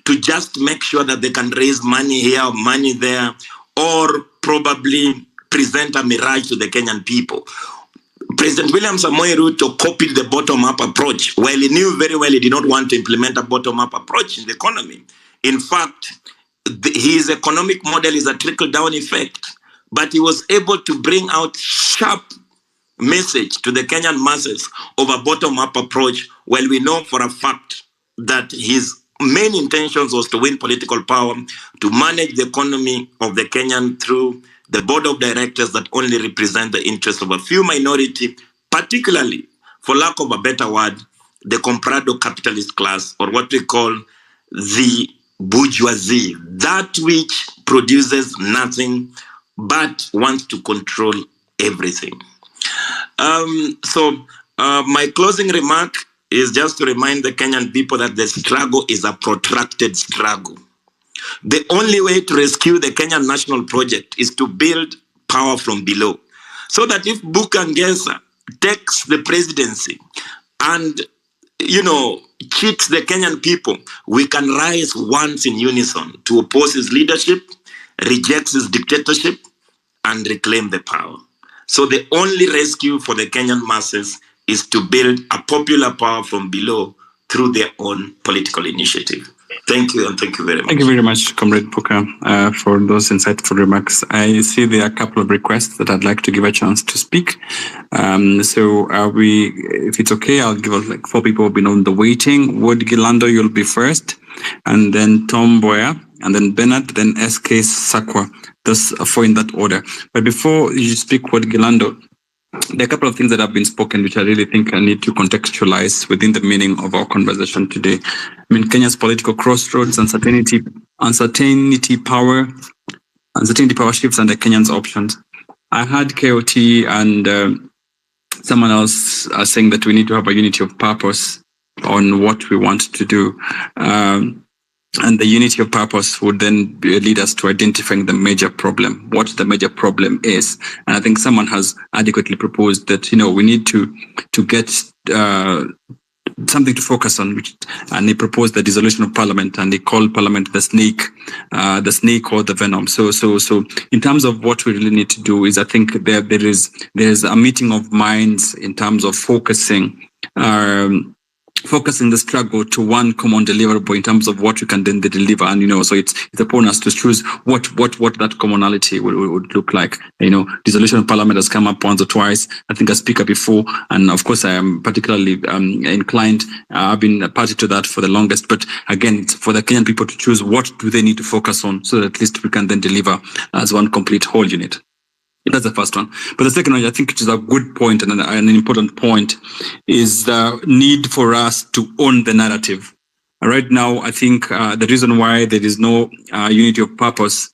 to just make sure that they can raise money here, money there, or probably present a mirage to the Kenyan people. President William Samoei Ruto copied the bottom-up approach, while he knew very well he did not want to implement a bottom-up approach in the economy. In fact, his economic model is a trickle-down effect, but he was able to bring out sharp message to the Kenyan masses of a bottom-up approach, while we know for a fact that his main intentions was to win political power, to manage the economy of the Kenyan through the board of directors that only represent the interests of a few minority, particularly, for lack of a better word, the comprado capitalist class, or what we call the bourgeoisie, that which produces nothing but wants to control everything. My closing remark is just to remind the Kenyan people that the struggle is a protracted struggle. The only way to rescue the Kenyan national project is to build power from below. So that if Genz takes the presidency and, cheats the Kenyan people, we can rise once in unison to oppose his leadership, reject his dictatorship, and reclaim the power. So the only rescue for the Kenyan masses is to build a popular power from below through their own political initiative. Thank you, and thank you very much. Thank you very much, Comrade Puka, for those insightful remarks. I see there are a couple of requests that I'd like to give a chance to speak. If it's okay, I'll give like 4 people who've been on the waiting. Ward Gilando, you'll be first, and then Tom Boyer, and then Bernard, then SK Sakwa. Those 4 in that order. But before you speak, Ward Gilando, there are a couple of things that have been spoken, which I really think I need to contextualize within the meaning of our conversation today. I mean, Kenya's political crossroads, uncertainty power shifts, and the Kenyans' options. I had KOT and someone else saying that we need to have a unity of purpose on what we want to do. And the unity of purpose would then lead us to identifying the major problem, what the major problem is. And I think someone has adequately proposed that, we need to get something to focus on, and he proposed the dissolution of parliament, and he called parliament the snake or the venom. So in terms of what we really need to do is, I think there's a meeting of minds in terms of focusing the struggle to one common deliverable in terms of what you can then deliver. And, so it's upon us to choose what that commonality would look like. Dissolution of parliament has come up once or twice. I think a speaker before, and of course I am particularly inclined. I've been a party to that for the longest, but again, it's for the Kenyan people to choose what do they need to focus on, so that at least we can then deliver as one complete whole unit. That's the first one. But the second one, I think, which is a good point and an important point, is the need for us to own the narrative. Right now, I think the reason why there is no unity of purpose,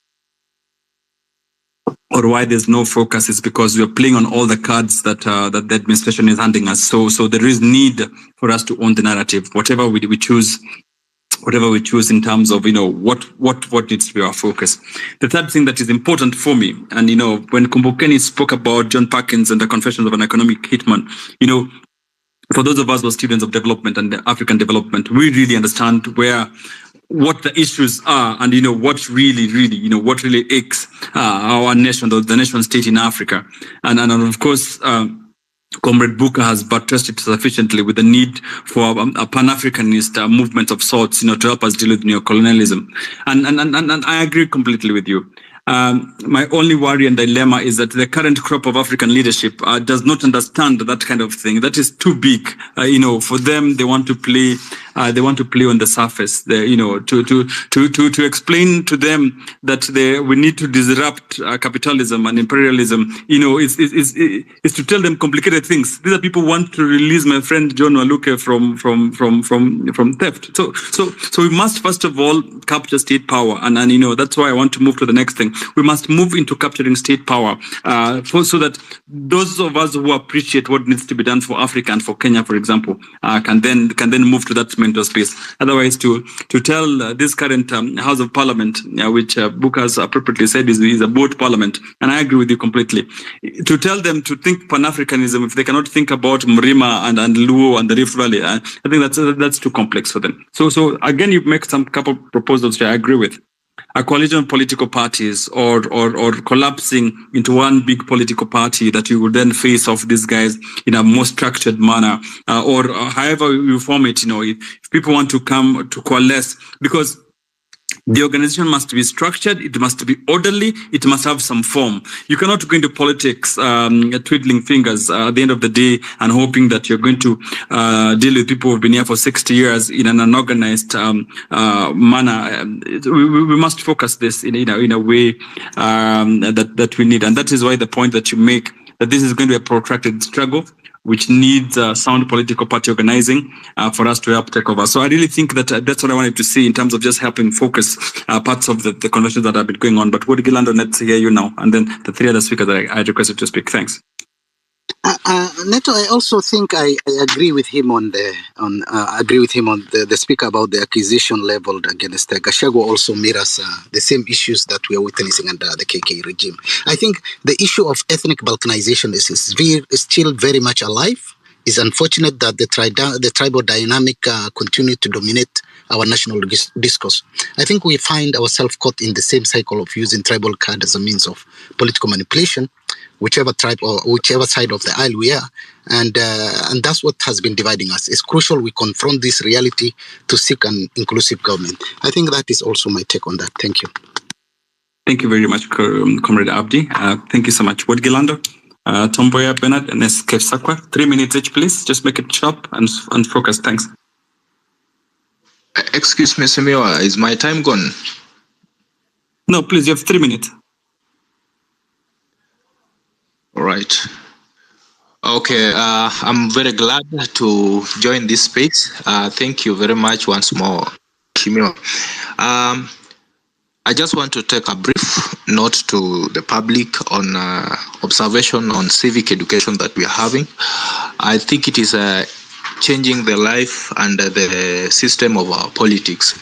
or why there's no focus, is because we are playing on all the cards that the administration is handing us. So there is need for us to own the narrative. Whatever we choose in terms of, what needs to be our focus. The third thing that is important for me, and, when Kumbukeni spoke about John Perkins and the Confessions of an Economic Hitman, for those of us who are students of development and African development, we really understand what the issues are, and, what really aches our nation, the nation state in Africa. And of course, Comrade Booker has buttressed it sufficiently with the need for a Pan-Africanist movement of sorts, to help us deal with neocolonialism. And I agree completely with you. My only worry and dilemma is that the current crop of African leadership does not understand that kind of thing. That is too big. For them, they want to play. They want to play on the surface. To explain to them that we need to disrupt capitalism and imperialism. Is to tell them complicated things. These are people who want to release my friend John Waluke from theft. So we must first of all capture state power, and that's why I want to move to the next thing. we must move into capturing state power so that those of us who appreciate what needs to be done for Africa and for Kenya, for example, can then move to that mental space. Otherwise, to tell this current House of Parliament, which Book has appropriately said is a boat parliament, and I agree with you completely, to tell them to think Pan-Africanism if they cannot think about Mrima and Luo and the Rift Valley, I think that's too complex for them. So again, you make some couple proposals which I agree with. A coalition of political parties or collapsing into one big political party that you would then face off these guys in a more structured manner, or however you form it, if people want to come to coalesce, because the organization must be structured, it must be orderly, it must have some form. You cannot go into politics twiddling fingers at the end of the day and hoping that you're going to deal with people who've been here for 60 years in an unorganized manner. We must focus this in a way that we need. And that is why the point that you make, that this is going to be a protracted struggle, which needs sound political party organizing for us to help take over. So I really think that that's what I wanted to see in terms of just helping focus parts of the conversations that have been going on. But Wood Gilando, let's hear you now, and then the three other speakers that I requested to speak. Thanks. Neto, I also think I agree with him on the speaker about the accusation leveled against Gachagua also mirrors the same issues that we are witnessing under the KK regime. I think the issue of ethnic balkanization is still very much alive. It's unfortunate that the tribal dynamic continue to dominate our national discourse. I think we find ourselves caught in the same cycle of using tribal card as a means of political manipulation, whichever tribe or whichever side of the aisle we are. And that's what has been dividing us. It's crucial we confront this reality to seek an inclusive government. I think that is also my take on that. Thank you. Thank you very much, Comrade Abdi. Thank you so much. Wood Gilando, Tomboya Bernard, and Escape Sakwa. 3 minutes each, please. Just make it sharp and focus. Thanks. Excuse me, Semiwa, is my time gone? No, please, you have 3 minutes. All right. Okay, I'm very glad to join this space. Thank you very much once more, Shimio. I just want to take a brief note to the public on observation on civic education that we are having. I think it is changing the life and the system of our politics.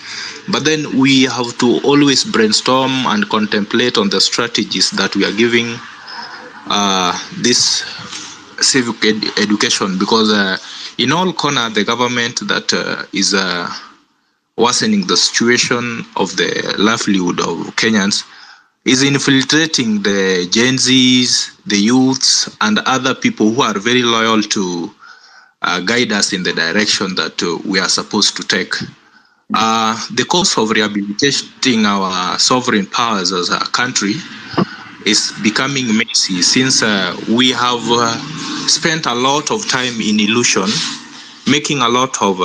But then we have to always brainstorm and contemplate on the strategies that we are giving this civic education, because in all corners the government that is worsening the situation of the livelihood of Kenyans is infiltrating the Genzs, the youths, and other people who are very loyal to guide us in the direction that we are supposed to take. The course of rehabilitating our sovereign powers as a country is becoming messy, since we have spent a lot of time in illusion, making a lot of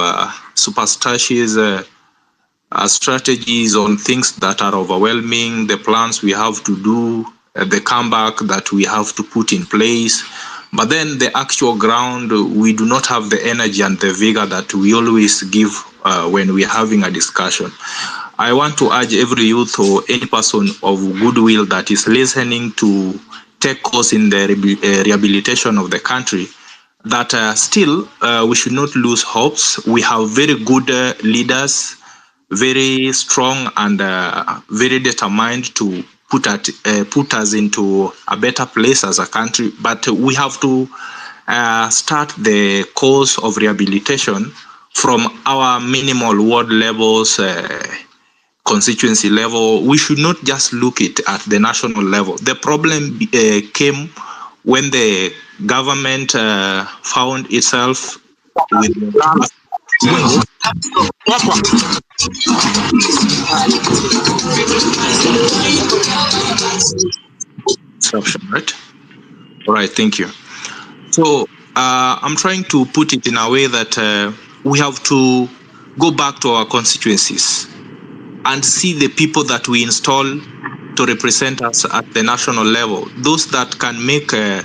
superstitious strategies on things that are overwhelming, the plans we have to do, the comeback that we have to put in place. But then the actual ground, we do not have the energy and the vigor that we always give when we're having a discussion. I want to urge every youth or any person of goodwill that is listening to take course in the rehabilitation of the country, that still we should not lose hopes. We have very good leaders, very strong and very determined to put us into a better place as a country. But we have to start the course of rehabilitation from our minimal ward levels, constituency level. We should not just look at the national level. The problem came when the government found itself with right? All right, thank you. So I'm trying to put it in a way that we have to go back to our constituencies and see the people that we install to represent us at the national level, those that can make a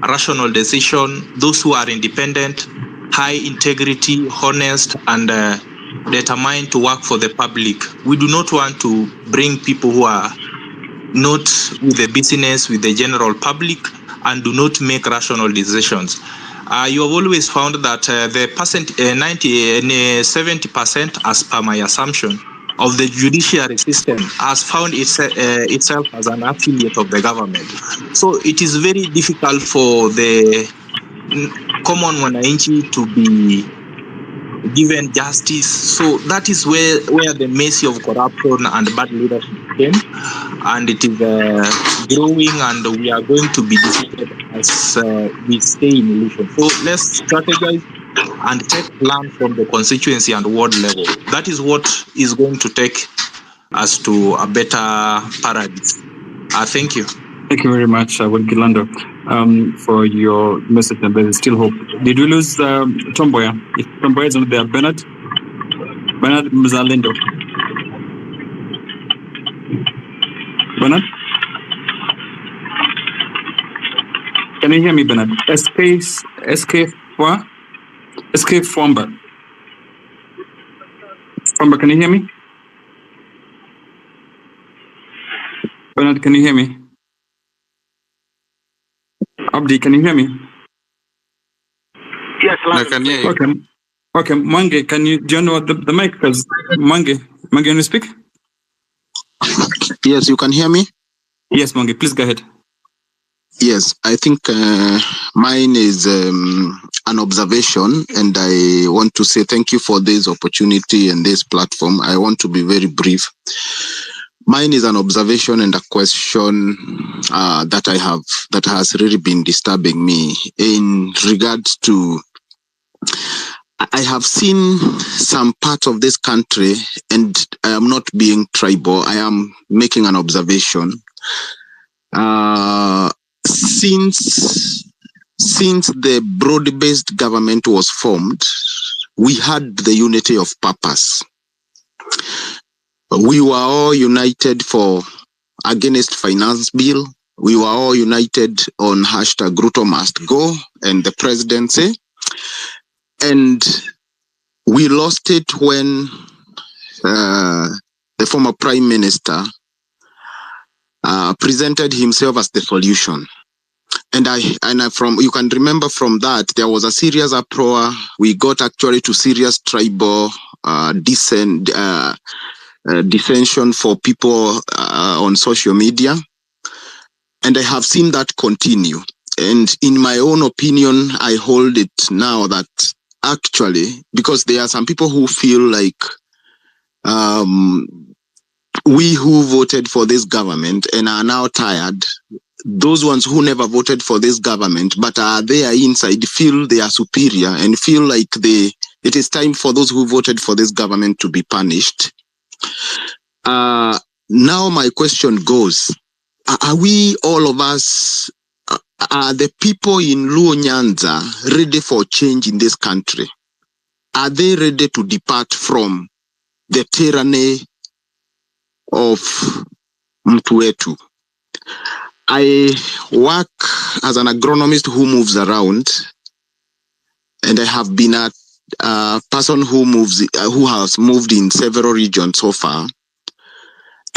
rational decision, those who are independent, high integrity, honest, and determined to work for the public. We do not want to bring people who are not with the business, with the general public, and do not make rational decisions. You have always found that the 70%, as per my assumption, of the judiciary system has found itself as an affiliate of the government. So it is very difficult for the common wananchi to be given justice. So that is where the messy of corruption and bad leadership came, and it is growing, and we are going to be defeated as we stay in illusion. So let's strategize and take plan from the constituency and ward level. That is what is going to take us to a better paradise. Thank you. Thank you very much, Gilando, for your message. And there is still hope. Did we lose Tomboya? If Tomboya is not there, Bernard Mzalendo. Bernard? Can you hear me, Bernard? SK Fomba. Fomba, can you hear me? Bernard, can you hear me? Abdi, can you hear me? Yes, I can hear you. Okay, Mange, do you know the mic? Because Mange, can you speak? Yes, you can hear me? Yes, Mange, please go ahead. Yes, I think mine is an observation, and I want to say thank you for this opportunity and this platform. I want to be very brief. Mine is an observation and a question that I have that has really been disturbing me in regards to, I have seen some parts of this country, and I am not being tribal, I am making an observation. Since the broad-based government was formed, we had the unity of purpose. We were all united against finance bill. We were all united on hashtag Ruto must go and the presidency. And we lost it when the former prime minister presented himself as the solution. And you can remember from that, there was a serious uproar. We got actually to serious tribal dissension for people on social media. And I have seen that continue. And in my own opinion, I hold it now that actually, because there are some people who feel like we who voted for this government and are now tired, those ones who never voted for this government but are there inside feel they are superior and feel like it is time for those who voted for this government to be punished. Now my question goes, are we, all of us, are the people in Luo Nyanza ready for change in this country? Are they ready to depart from the tyranny of Mtuetu? I work as an agronomist who moves around, and I have been a person who has moved in several regions so far.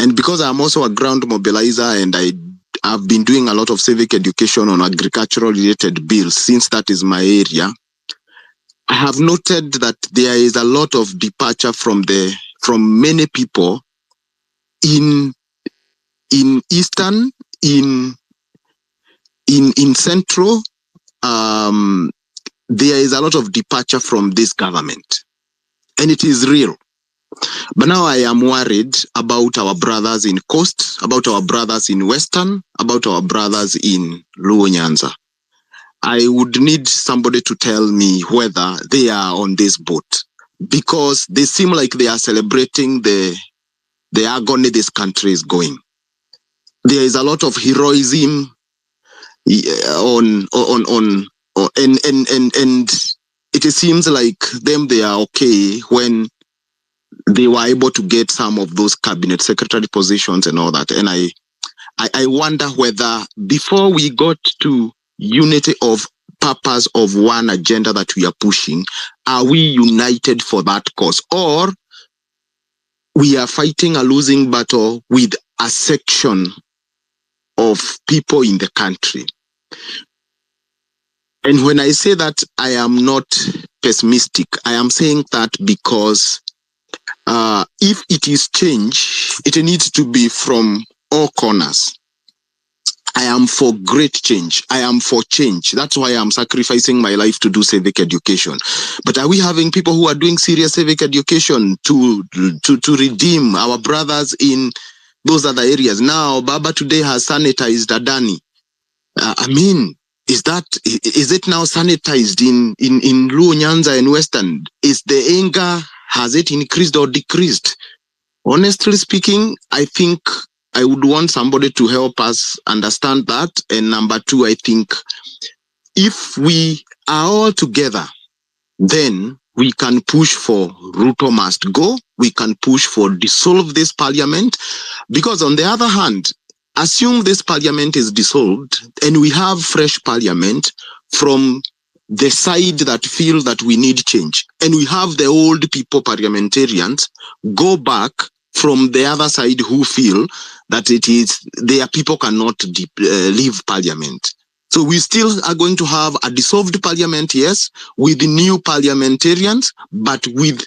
And because I'm also a ground mobilizer, and I've been doing a lot of civic education on agricultural related bills, since that is my area, I have noted that there is a lot of departure from many people in Eastern, in Central. There is a lot of departure from this government, and it is real. But now I am worried about our brothers in Coast, about our brothers in Western, about our brothers in Luo Nyanza. I would need somebody to tell me whether they are on this boat, because they seem like they are celebrating the agony this country is going. There is a lot of heroism and it seems like they are okay when they were able to get some of those cabinet secretary positions and all that. And I wonder whether before we got to unity of purpose of one agenda that we are pushing, are we united for that cause, or we are fighting a losing battle with a section of people in the country. And when I say that, I am not pessimistic. I am saying that because if it is change, it needs to be from all corners. I am for great change. I am for change. That's why I'm sacrificing my life to do civic education. But are we having people who are doing serious civic education to redeem our brothers in those other areas? Now, Baba today has sanitized Adani. Is it now sanitized in Luo, Nyanza and Western? Is the anger, has it increased or decreased? Honestly speaking, I think I would want somebody to help us understand that. And number two, I think if we are all together, then we can push for Ruto must go. We can push for dissolve this parliament. Because on the other hand, assume this parliament is dissolved and we have fresh parliament from the side that feel that we need change. And we have the old people parliamentarians go back from the other side who feel that it is their people cannot leave parliament. So we still are going to have a dissolved parliament, yes, with new parliamentarians, but with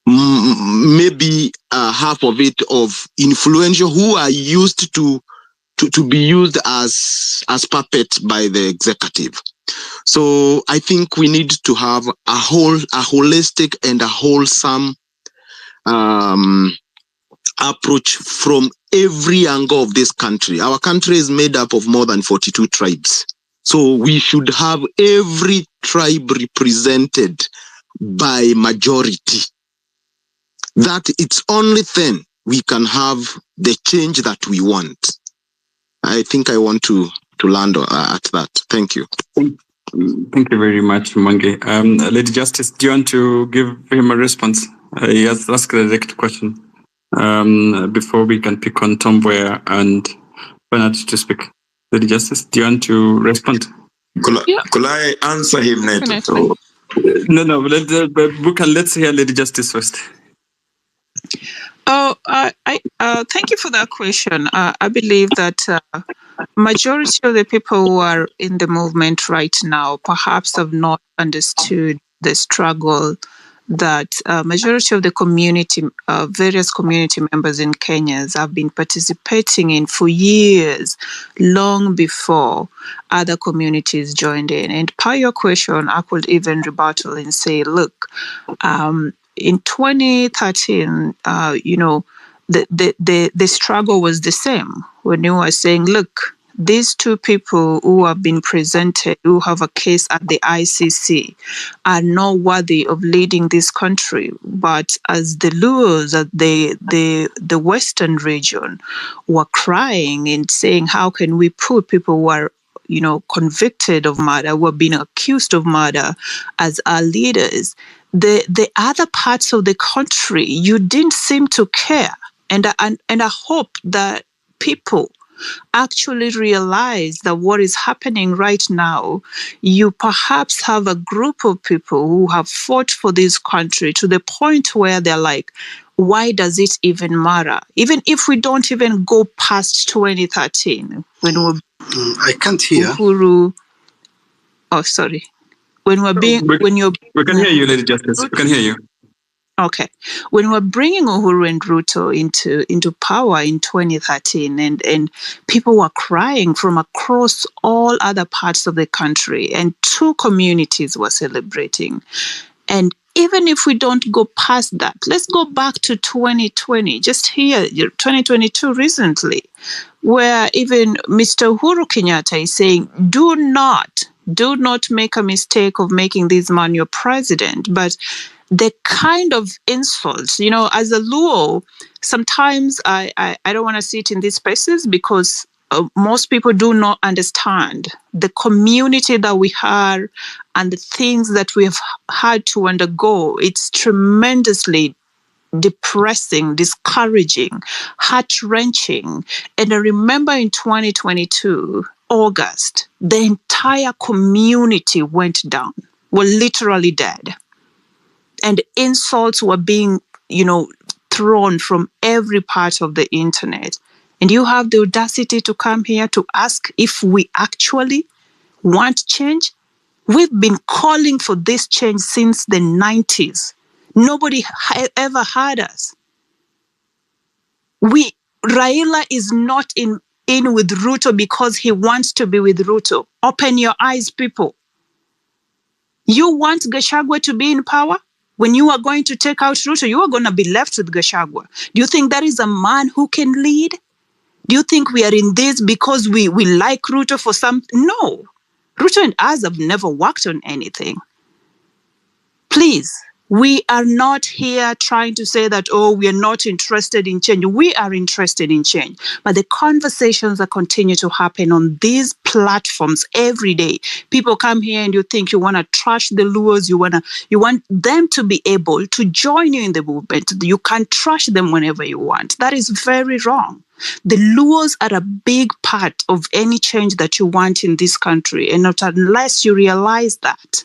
maybe half of it of influential who are used to be used as puppets by the executive. So I think we need to have a holistic and a wholesome approach from every angle of this country. Our country is made up of more than 42 tribes. So we should have every tribe represented by majority. That it's only then we can have the change that we want. I think I want to land at that. Thank you. Thank you very much, Mange. Lady Justice, do you want to give him a response? He has asked a direct question before we can pick on Tomboya and Bernard to speak. Lady Justice, do you want to respond? Could I answer him, Neto? So, no, let's hear Lady Justice first. Thank you for that question. I believe that majority of the people who are in the movement right now perhaps have not understood the struggle that majority of the community, various community members in Kenya have been participating in for years, long before other communities joined in. And per your question, I could even rebuttal and say, look, in 2013, the struggle was the same when you were saying, look, these two people who have been presented, who have a case at the ICC, are not worthy of leading this country. But as the Luos at the Western region were crying and saying, how can we put people who are convicted of murder, who are being accused of murder as our leaders? The other parts of the country, you didn't seem to care. And I hope that people actually realize that what is happening right now, you perhaps have a group of people who have fought for this country to the point where they're like, why does it even matter? Even if we don't even go past 2013, when we're I can't hear. Uhuru, oh, sorry. When we're being, when you're, we can hear you, Lady Justice. We can hear you. Okay, when we're bringing Uhuru and Ruto into power in 2013, and people were crying from across all other parts of the country, and two communities were celebrating. And even if we don't go past that, let's go back to 2020, just here, 2022 recently, where even Mr. Uhuru Kenyatta is saying, do not make a mistake of making this man your president. But the kind of insults, as a Luo, sometimes I don't want to sit in these spaces because most people do not understand the community that we are and the things that we have had to undergo. It's tremendously depressing, discouraging, heart-wrenching. And I remember in 2022, August, the entire community went down, were literally dead. And insults were being, thrown from every part of the internet. And you have the audacity to come here to ask if we actually want change? We've been calling for this change since the 90s. Nobody ever heard us. Raila is not in with Ruto because he wants to be with Ruto. Open your eyes, people. You want Gachagua to be in power? When you are going to take out Ruto, you are going to be left with Gachagua. Do you think that is a man who can lead? Do you think we are in this because we like Ruto for some? No. Ruto and us have never worked on anything. Please, we are not here trying to say that, oh, we are not interested in change. We are interested in change. But the conversations that continue to happen on these platforms every day, people come here and you think you want to trash the Luos, you want them to be able to join you in the movement. You can trash them whenever you want. That is very wrong. The Luos are a big part of any change that you want in this country. And not unless you realize that,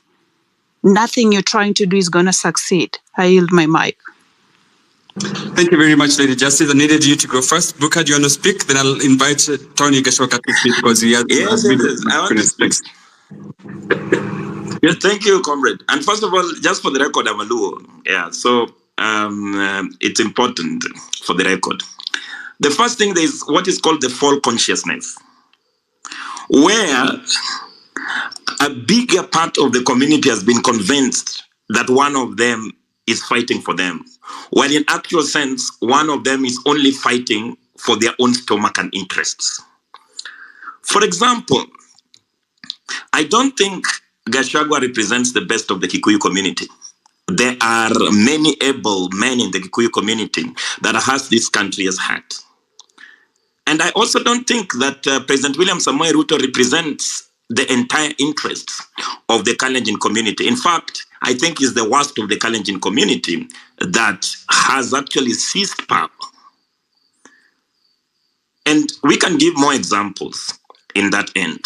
nothing you're trying to do is going to succeed. I yield my mic. Thank you very much, Lady Justice. I needed you to go first. Booker, do you want to speak? Then I'll invite Tony Gashoka to speak because he has yes. I want to speak. Yes. Thank you, comrade. And first of all, just for the record, I'm a Luo. Yeah, so it's important for the record. The first thing is what is called the fall consciousness, where a bigger part of the community has been convinced that one of them is fighting for them, while in actual sense, one of them is only fighting for their own stomach and interests. For example, I don't think Gachagua represents the best of the Kikuyu community. There are many able men in the Kikuyu community that has this country has had. And I also don't think that President William Samoei Ruto represents the entire interests of the Kalenjin community. In fact, I think he's the worst of the Kalenjin community that has actually seized power. And we can give more examples in that end.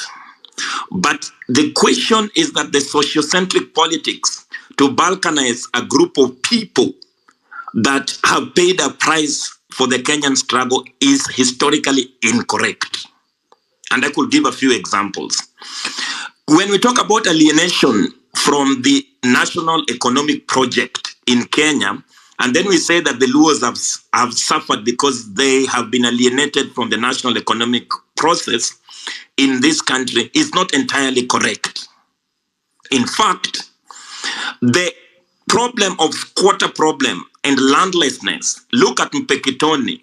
But the question is that the sociocentric politics to balkanize a group of people that have paid a price for the Kenyan struggle is historically incorrect. And I could give a few examples. When we talk about alienation from the national economic project in Kenya, and then we say that the Luos have suffered because they have been alienated from the national economic process in this country, is not entirely correct. In fact, the problem of squatter problem and landlessness, look at Mpekitoni,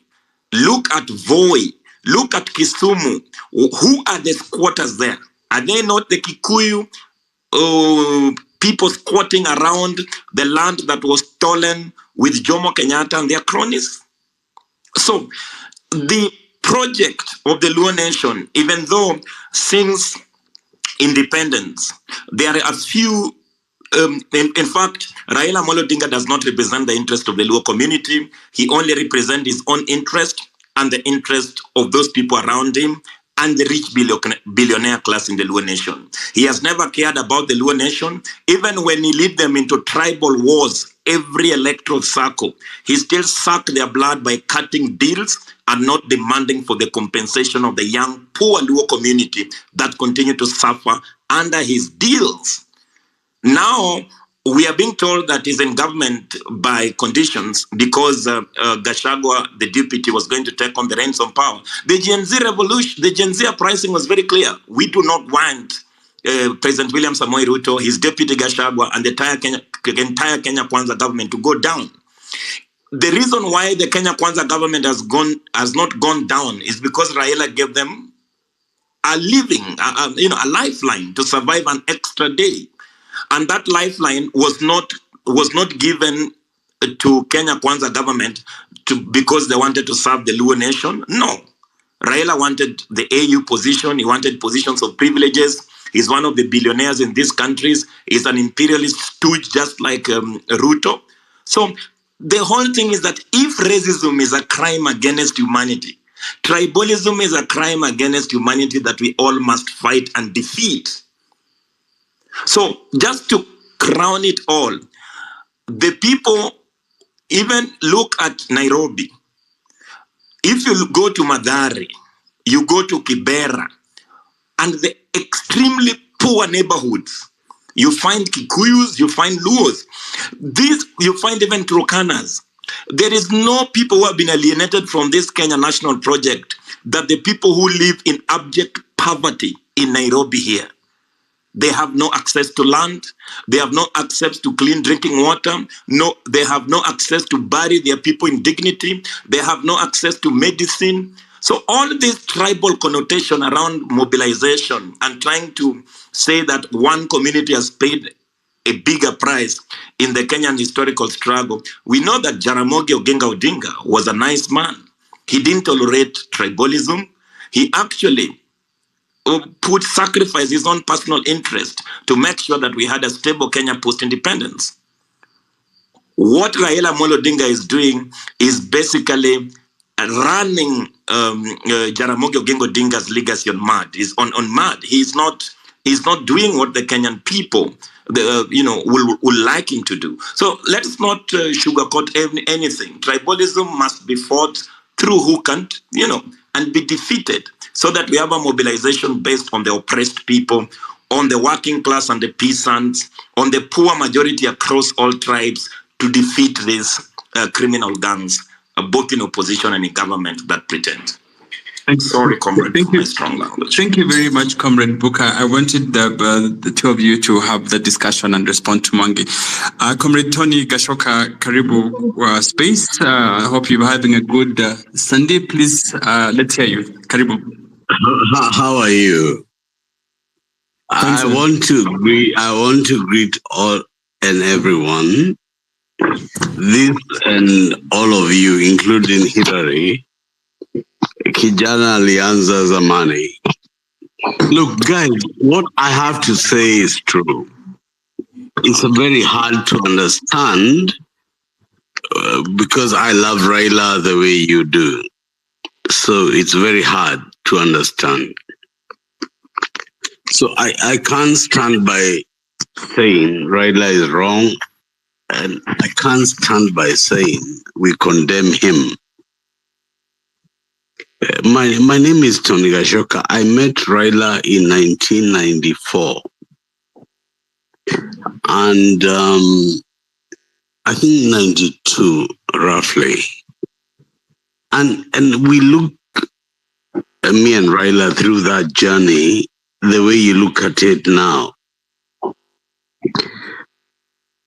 look at Voi, look at Kisumu. Who are the squatters there? Are they not the Kikuyu people squatting around the land that was stolen with Jomo Kenyatta and their cronies? So the project of the Luo Nation, even though since independence, there are a few in fact, Raila Amolo Odinga does not represent the interest of the Luo community. He only represents his own interest and the interest of those people around him and the rich billionaire class in the Luo Nation. He has never cared about the Luo Nation. Even when he led them into tribal wars, every electoral circle, he still sucked their blood by cutting deals and not demanding for the compensation of the young, poor Luo community that continue to suffer under his deals. Now, we are being told that he's in government by conditions because Gachagua, the deputy, was going to take on the reins of power. The Gen Z revolution, the Gen Z uprising was very clear. We do not want President William Samoei Ruto, his deputy Gachagua, and the entire Kenya Kwanza government to go down. The reason why the Kenya Kwanza government has not gone down is because Raila gave them a living, a lifeline to survive an extra day. And that lifeline was not given to Kenya Kwanza government because they wanted to serve the Luo Nation. No. Raila wanted the AU position. He wanted positions of privileges. He's one of the billionaires in these countries. He's an imperialist stooge just like Ruto. So the whole thing is that if racism is a crime against humanity, tribalism is a crime against humanity that we all must fight and defeat. So just to crown it all, the people even look at Nairobi. If you go to Madari, you go to Kibera, and the extremely poor neighborhoods, you find Kikuyus, you find Luos. These, you find even Turkanas. There is no people who have been alienated from this Kenya National Project that the people who live in abject poverty in Nairobi here. They have no access to land. They have no access to clean drinking water. No, they have no access to bury their people in dignity. They have no access to medicine. So all this tribal connotation around mobilization and trying to say that one community has paid a bigger price in the Kenyan historical struggle. We know that Jaramogi Oginga Odinga was a nice man. He didn't tolerate tribalism. He actually would sacrifice his own personal interest to make sure that we had a stable Kenya post-independence. What Raila Amolo Odinga is doing is basically running Jaramogi Oginga Odinga's legacy on mud. He's on mud. He's not doing what the Kenyan people will like him to do. So let's not sugarcoat anything. Tribalism must be fought through hook and be defeated, so that we have a mobilization based on the oppressed people, on the working class and the peasants, on the poor majority across all tribes, to defeat these criminal gangs, both in opposition and in government that pretend. Sorry, comrade, for my strong language. Thank you very much, Comrade Booker. I wanted the two of you to have the discussion and respond to Mwangi. Comrade Tony Gashoka, Karibu Space. I hope you're having a good Sunday. Please, let's hear you. Karibu. How are you? I want to greet all and everyone. This and all of you, including Hillary, Kijana Alianza Zamani. Look, guys, what I have to say is true. It's very hard to understand because I love Raila the way you do. So it's very hard to understand. So I can't stand by saying Raila is wrong, and I can't stand by saying we condemn him. My name is Tony Gashoka. I met Raila in 1994. And I think 92, roughly. And we look, me and Raila, through that journey, the way you look at it now.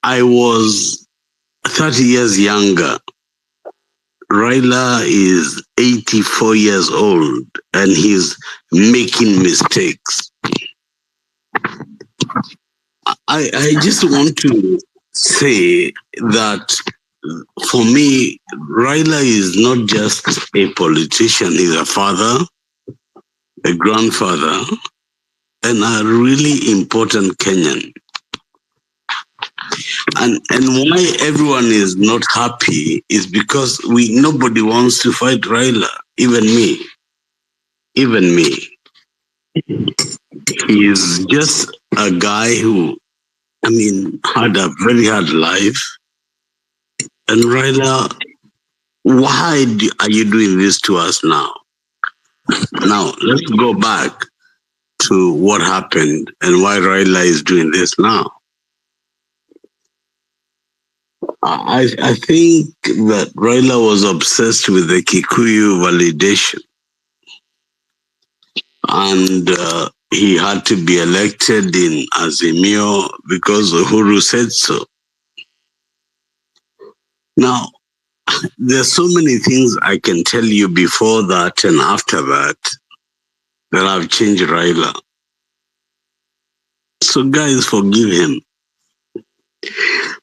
I was 30 years younger. Raila is 84 years old and he's making mistakes. I just want to say that for me, Raila is not just a politician, he's a father, a grandfather, and a really important Kenyan. And why everyone is not happy is because nobody wants to fight Raila, even me. He is just a guy who, had a very hard life. And Raila, why are you doing this to us now? Now, let's go back to what happened and why Raila is doing this now. I think that Raila was obsessed with the Kikuyu validation. And he had to be elected in Azimio because Uhuru said so. Now, there's so many things I can tell you before that and after that have changed Raila. So guys, forgive him.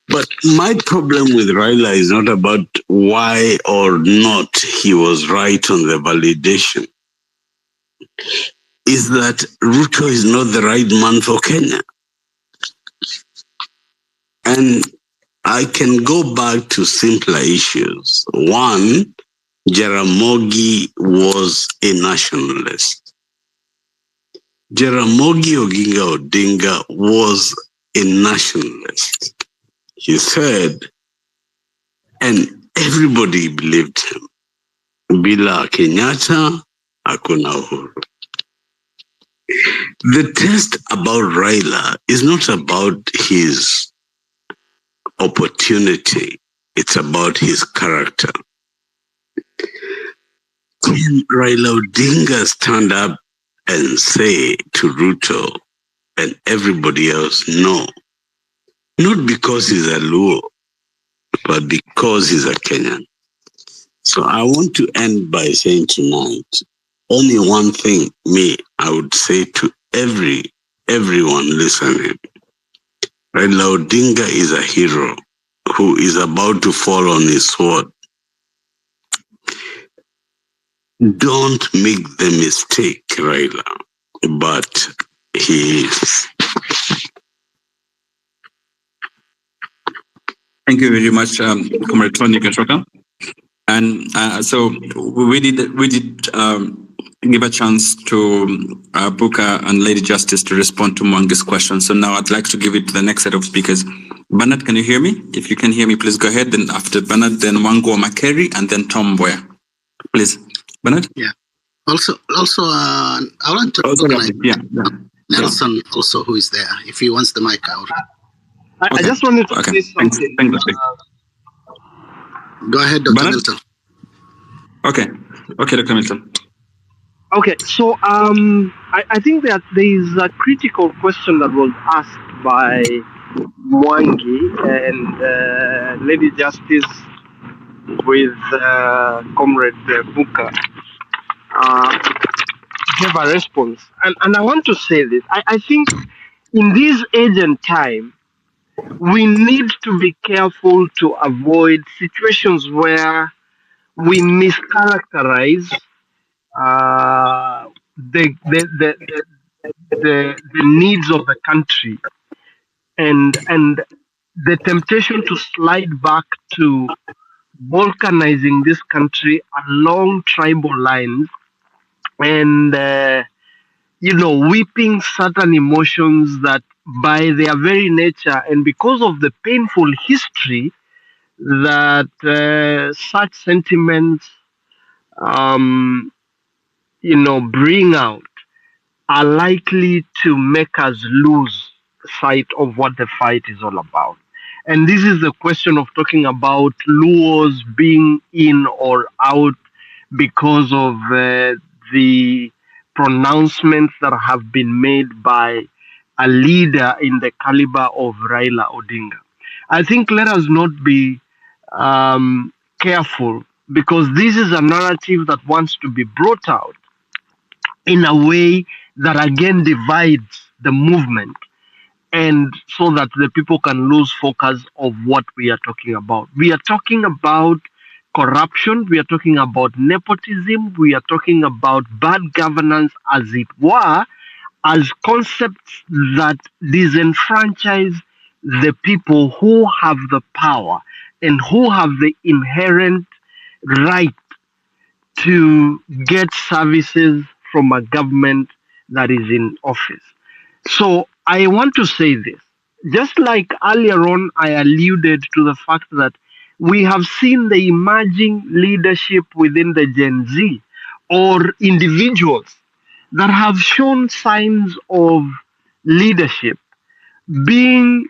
But my problem with Raila is not about why or not he was right on the validation. Is that Ruto is not the right man for Kenya. And I can go back to simpler issues. One, Jaramogi was a nationalist. Jaramogi Oginga Odinga was a nationalist. He said, and everybody believed him, Bila Kenyatta, hakuna Uhuru. The test about Raila is not about his opportunity. It's about his character. Can Raila Odinga stand up and say to Ruto and everybody else, no? Not because he's a Luo, but because he's a Kenyan. So I want to end by saying tonight, only one thing, I would say to everyone listening. Raila Odinga is a hero who is about to fall on his sword. Don't make the mistake, Raila, but he is. Thank you very much, Comrade Tony Gashoka. And so we did give a chance to Booker and Lady Justice to respond to Mwangi's question. So now I'd like to give it to the next set of speakers. Bernard, can you hear me? If you can hear me, please go ahead. Then after Bernard, then Wango Makeri, and then Tom Boyer. Please, Bernard. Yeah. Also, I want to recognize Nelson also, who is there. If he wants the mic out. I just wanted to say something. Thanks. Go ahead, Dr. Milton. Okay, Dr. Milton. Okay, so I think that there is a critical question that was asked by Mwangi and Lady Justice with Comrade Booker. Have a response. And I want to say this. I think in this age and time, we need to be careful to avoid situations where we mischaracterize the needs of the country and the temptation to slide back to balkanizing this country along tribal lines and weeping certain emotions that by their very nature and because of the painful history that such sentiments bring out are likely to make us lose sight of what the fight is all about. And this is the question of talking about Luos being in or out because of the pronouncements that have been made by a leader in the caliber of Raila Odinga. I think let us not be careful because this is a narrative that wants to be brought out in a way that again divides the movement and so that the people can lose focus of what we are talking about. We are talking about corruption, we are talking about nepotism, we are talking about bad governance as it were, as concepts that disenfranchise the people who have the power and who have the inherent right to get services from a government that is in office. So I want to say this. Just like earlier on, I alluded to the fact that we have seen the emerging leadership within the Gen Z or individuals that have shown signs of leadership being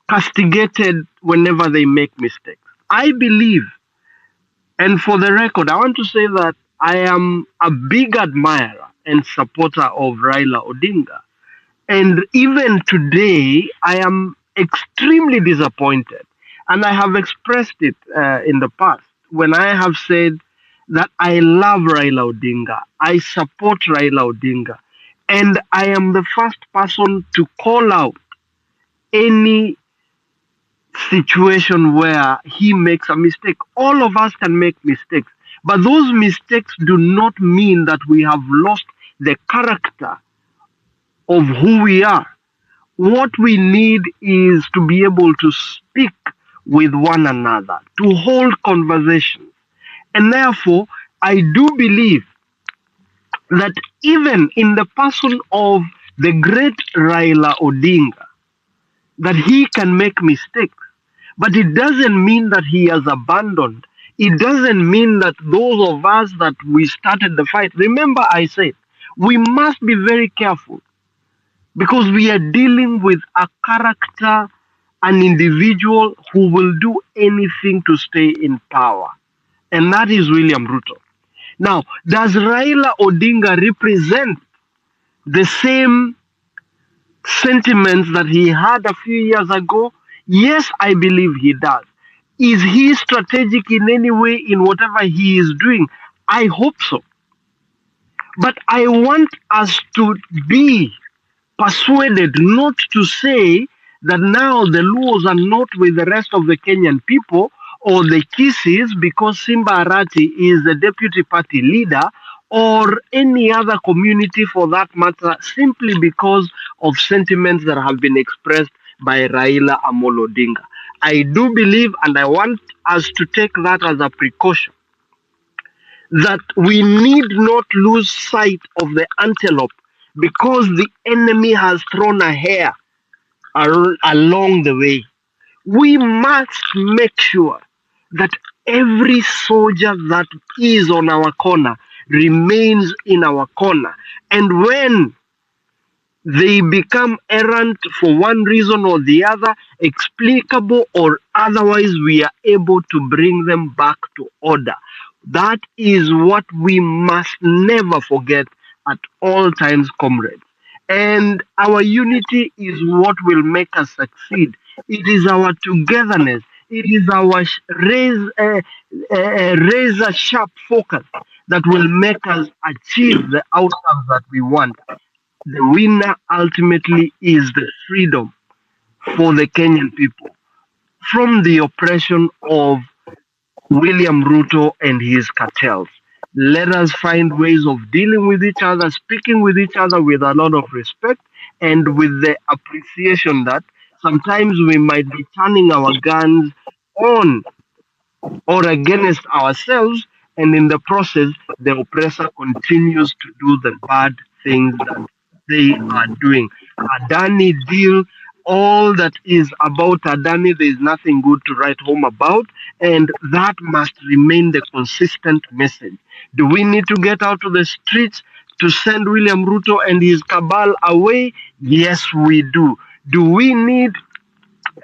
castigated whenever they make mistakes. I believe, and for the record, I want to say that I am a big admirer and supporter of Raila Odinga. And even today, I am extremely disappointed. And I have expressed it in the past when I have said that I love Raila Odinga. I support Raila Odinga. And I am the first person to call out any situation where he makes a mistake. All of us can make mistakes. But those mistakes do not mean that we have lost the character of who we are. What we need is to be able to speak with one another, to hold conversations. And therefore, I do believe that even in the person of the great Raila Odinga, that he can make mistakes, but it doesn't mean that he has abandoned it doesn't mean that those of us that we started the fight, remember I said, we must be very careful because we are dealing with a character, an individual who will do anything to stay in power. And that is William Ruto. Now, does Raila Odinga represent the same sentiments that he had a few years ago? Yes, I believe he does. Is he strategic in any way in whatever he is doing? I hope so. But I want us to be persuaded not to say that now the Luos are not with the rest of the Kenyan people or the Kisis because Simba Arati is the deputy party leader or any other community for that matter simply because of sentiments that have been expressed by Raila Amolo Odinga. I do believe, and I want us to take that as a precaution, that we need not lose sight of the antelope because the enemy has thrown a hare along the way. We must make sure that every soldier that is on our corner remains in our corner. And when they become errant for one reason or the other, explicable or otherwise, we are able to bring them back to order. That is what we must never forget at all times, comrades. And our unity is what will make us succeed. It is our togetherness. It is our razor sharp focus that will make us achieve the outcomes that we want. The winner ultimately is the freedom for the Kenyan people from the oppression of William Ruto and his cartels. Let us find ways of dealing with each other, speaking with each other with a lot of respect and with the appreciation that sometimes we might be turning our guns on or against ourselves, and in the process, the oppressor continues to do the bad things that they are doing. Adani deal, all that is about Adani, there is nothing good to write home about, and that must remain the consistent message. Do we need to get out to the streets to send William Ruto and his cabal away? Yes, we do. Do we need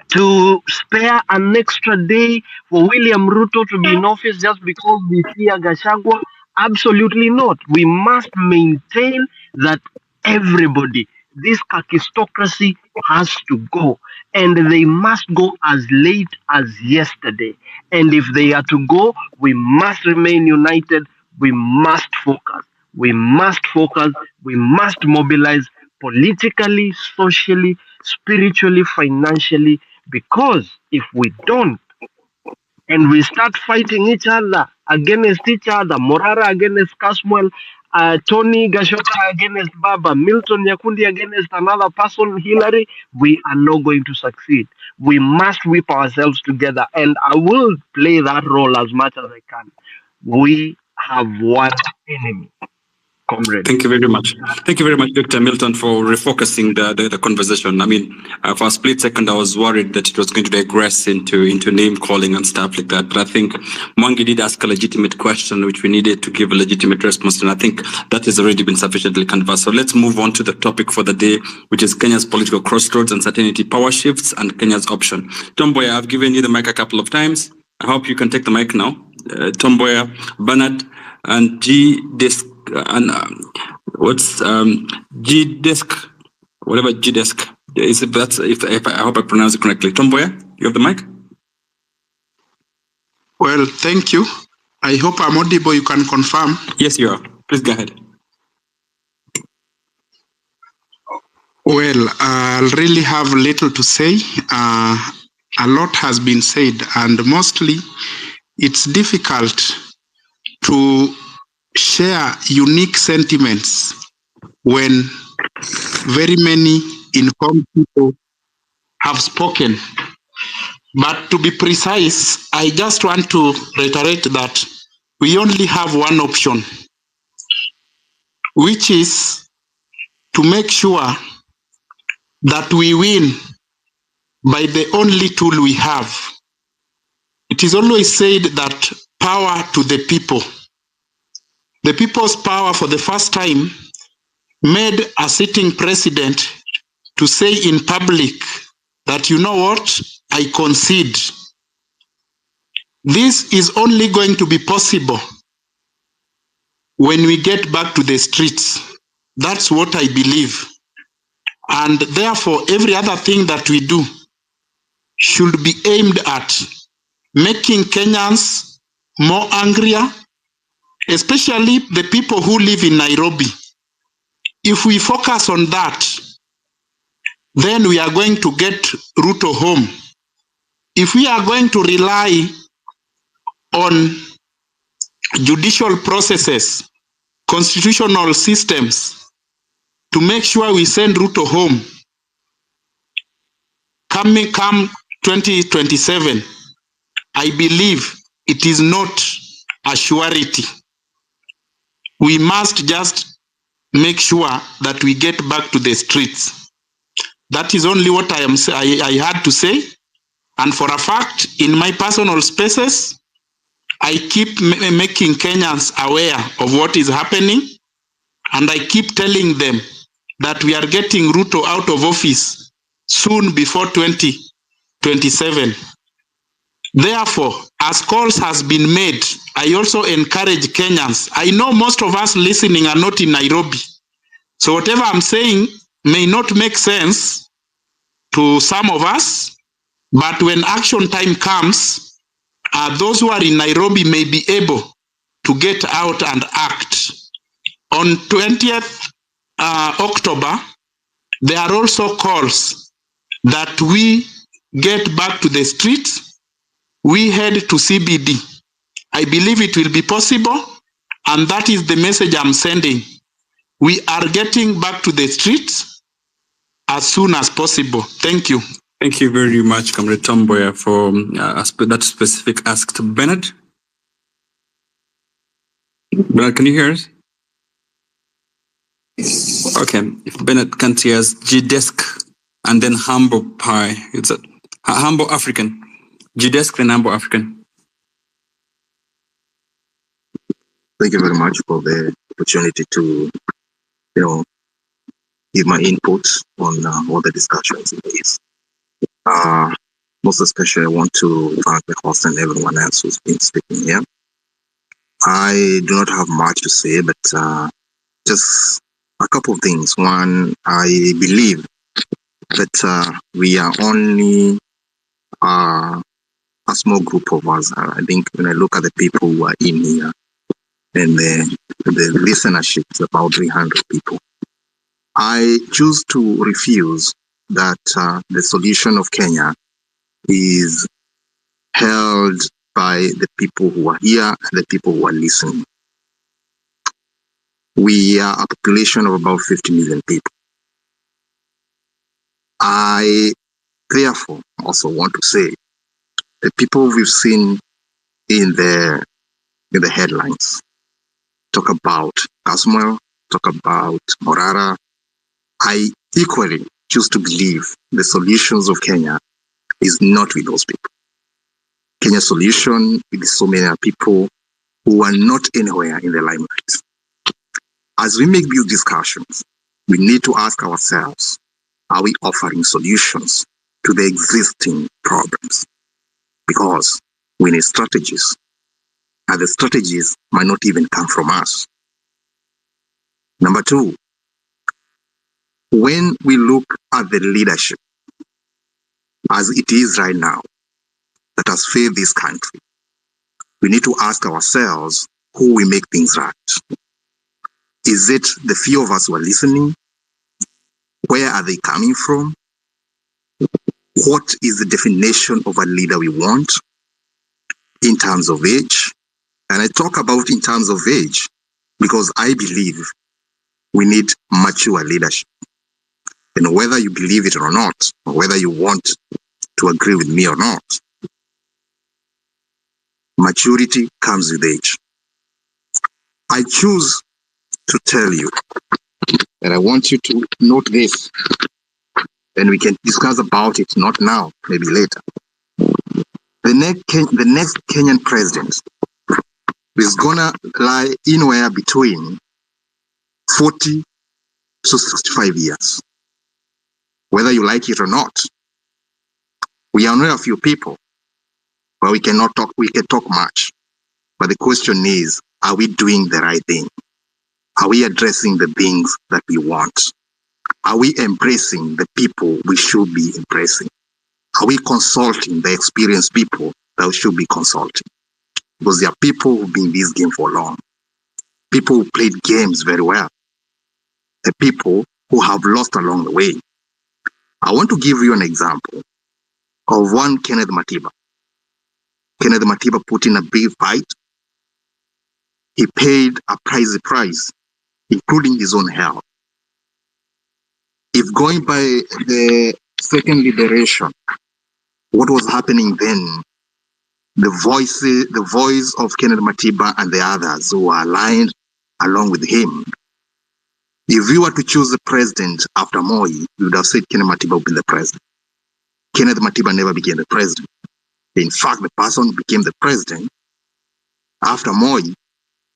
to spare an extra day for William Ruto to be in office just because we fear Gachagua? Absolutely not. We must maintain that everybody, this kakistocracy has to go, and they must go as late as yesterday. And if they are to go, we must remain united. We must focus. We must focus. We must mobilize politically, socially, spiritually, financially, because if we don't, and we start fighting each other against each other, Morara against Caswell, Tony Gashota against Baba, Milton Yakundi against another person, Hillary, we are not going to succeed. We must whip ourselves together, and I will play that role as much as I can. We have one enemy. Comrade. Thank you very much. Thank you very much, Dr. Milton, for refocusing the conversation. I mean, for a split second, I was worried that it was going to digress into name calling and stuff like that. But I think Mwangi did ask a legitimate question, which we needed to give a legitimate response. And I think that has already been sufficiently canvassed. So let's move on to the topic for the day, which is Kenya's political crossroads, uncertainty, power shifts, and Kenya's option. Tomboya, I've given you the mic a couple of times. I hope you can take the mic now. Tomboya, Bernard, and G-Disc. And what's G-Desk, whatever G-Desk is, if I hope I pronounce it correctly. Tomboya, you have the mic? Well, thank you. I hope I'm audible. You can confirm. Yes, you are. Please go ahead. Well, I'll really have little to say. A lot has been said, and mostly it's difficult to share unique sentiments when very many informed people have spoken. But to be precise, I just want to reiterate that we only have one option, which is to make sure that we win by the only tool we have. It is always said that power to the people. The people's power for the first time made a sitting president to say in public that, you know what, I concede. This is only going to be possible when we get back to the streets. That's what I believe. And therefore, every other thing that we do should be aimed at making Kenyans more angrier, especially the people who live in Nairobi. If we focus on that, then we are going to get Ruto home. If we are going to rely on judicial processes, constitutional systems to make sure we send Ruto home, come 2027, I believe it is not a surety. We must just make sure that we get back to the streets. That is only what I had to say. And for a fact, in my personal spaces, I keep making Kenyans aware of what is happening. And I keep telling them that we are getting Ruto out of office soon before 2027. Therefore, as calls has been made, I also encourage Kenyans. I know most of us listening are not in Nairobi. So whatever I'm saying may not make sense to some of us, but when action time comes, those who are in Nairobi may be able to get out and act. On 20th October, there are also calls that we get back to the streets, we head to CBD. I believe it will be possible, and that is the message I'm sending. We are getting back to the streets as soon as possible. Thank you. Thank you very much, Comrade Tomboya, for that specific ask. To Bernard? Bernard, can you hear us? Okay, if Bernard can't hear us, G-Desk and then Humble Pie. It's a Humble African. G-Desk and Humble African. Thank you very much for the opportunity to, give my input on all the discussions in this. Most especially, I want to thank the host and everyone else who's been speaking here. I do not have much to say, but just a couple of things. One, I believe that we are only a small group of us. I think when I look at the people who are in here and the listenership is about 300 people, I choose to refuse that the solution of Kenya is held by the people who are here and the people who are listening. We are a population of about 50 million people. I therefore also want to say the people we've seen in the headlines talk about Kasmuel, talk about Morara. I equally choose to believe the solutions of Kenya is not with those people. Kenya's solution with so many people who are not anywhere in the limelight. As we make these discussions, we need to ask ourselves, are we offering solutions to the existing problems? Because we need strategies, and the strategies might not even come from us. Number two, when we look at the leadership as it is right now that has failed this country, we need to ask ourselves who will make things right. Is it the few of us who are listening? Where are they coming from? What is the definition of a leader we want in terms of age? And I talk about in terms of age because I believe we need mature leadership. And whether you believe it or not, or whether you want to agree with me or not, maturity comes with age. I choose to tell you, and I want you to note this, and we can discuss about it, not now, maybe later. The next Kenyan president is gonna lie anywhere between 40 to 65 years, whether you like it or not. We are not a few people, but we can talk much. But the question is, are we doing the right thing? Are we addressing the things that we want? Are we embracing the people we should be embracing? Are we consulting the experienced people that we should be consulting? Because there are people who've been in this game for long. People who played games very well. The people who have lost along the way. I want to give you an example of one Kenneth Matiba. Kenneth Matiba put in a big fight. He paid a pricey price, including his own health. If going by the second liberation, what was happening then, the voice of Kenneth Matiba and the others who were aligned along with him, if you were to choose the president after Moi, you would have said Kenneth Matiba would be the president. Kenneth Matiba never became the president. In fact, the person who became the president after Moi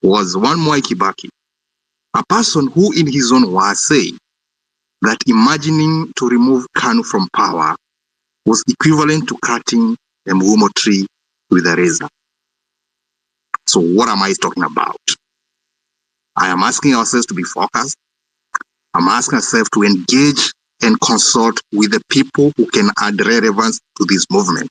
was one Mwai Kibaki, a person who in his own words said that imagining to remove KANU from power was equivalent to cutting a muhumo tree with a razor. So what am I talking about? I am asking ourselves to be focused. I'm asking ourselves to engage and consult with the people who can add relevance to this movement.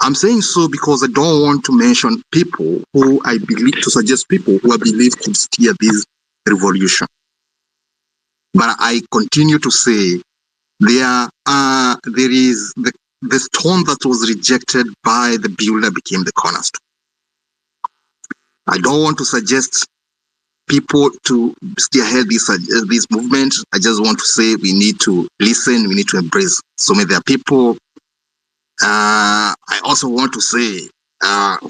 I'm saying so because I don't want to mention people who I believe, to suggest people who I believe could steer this revolution. But I continue to say there is the stone that was rejected by the builder became the cornerstone. I don't want to suggest people to spearhead this movement. I just want to say we need to listen, we need to embrace. So many there are people. I also want to say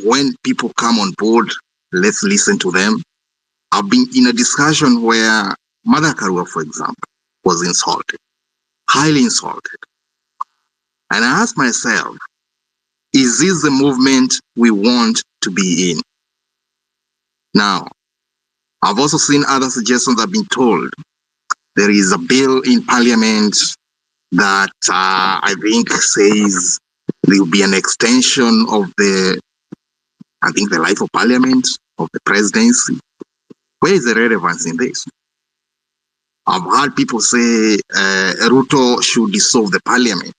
when people come on board, let's listen to them. I've been in a discussion where Mother Karua, for example, was insulted, highly insulted. And I asked myself, is this the movement we want to be in? Now, I've also seen other suggestions that have been told. There is a bill in Parliament that I think says there will be an extension of the life of Parliament, of the presidency. Where is the relevance in this? I've heard people say Ruto should dissolve the Parliament.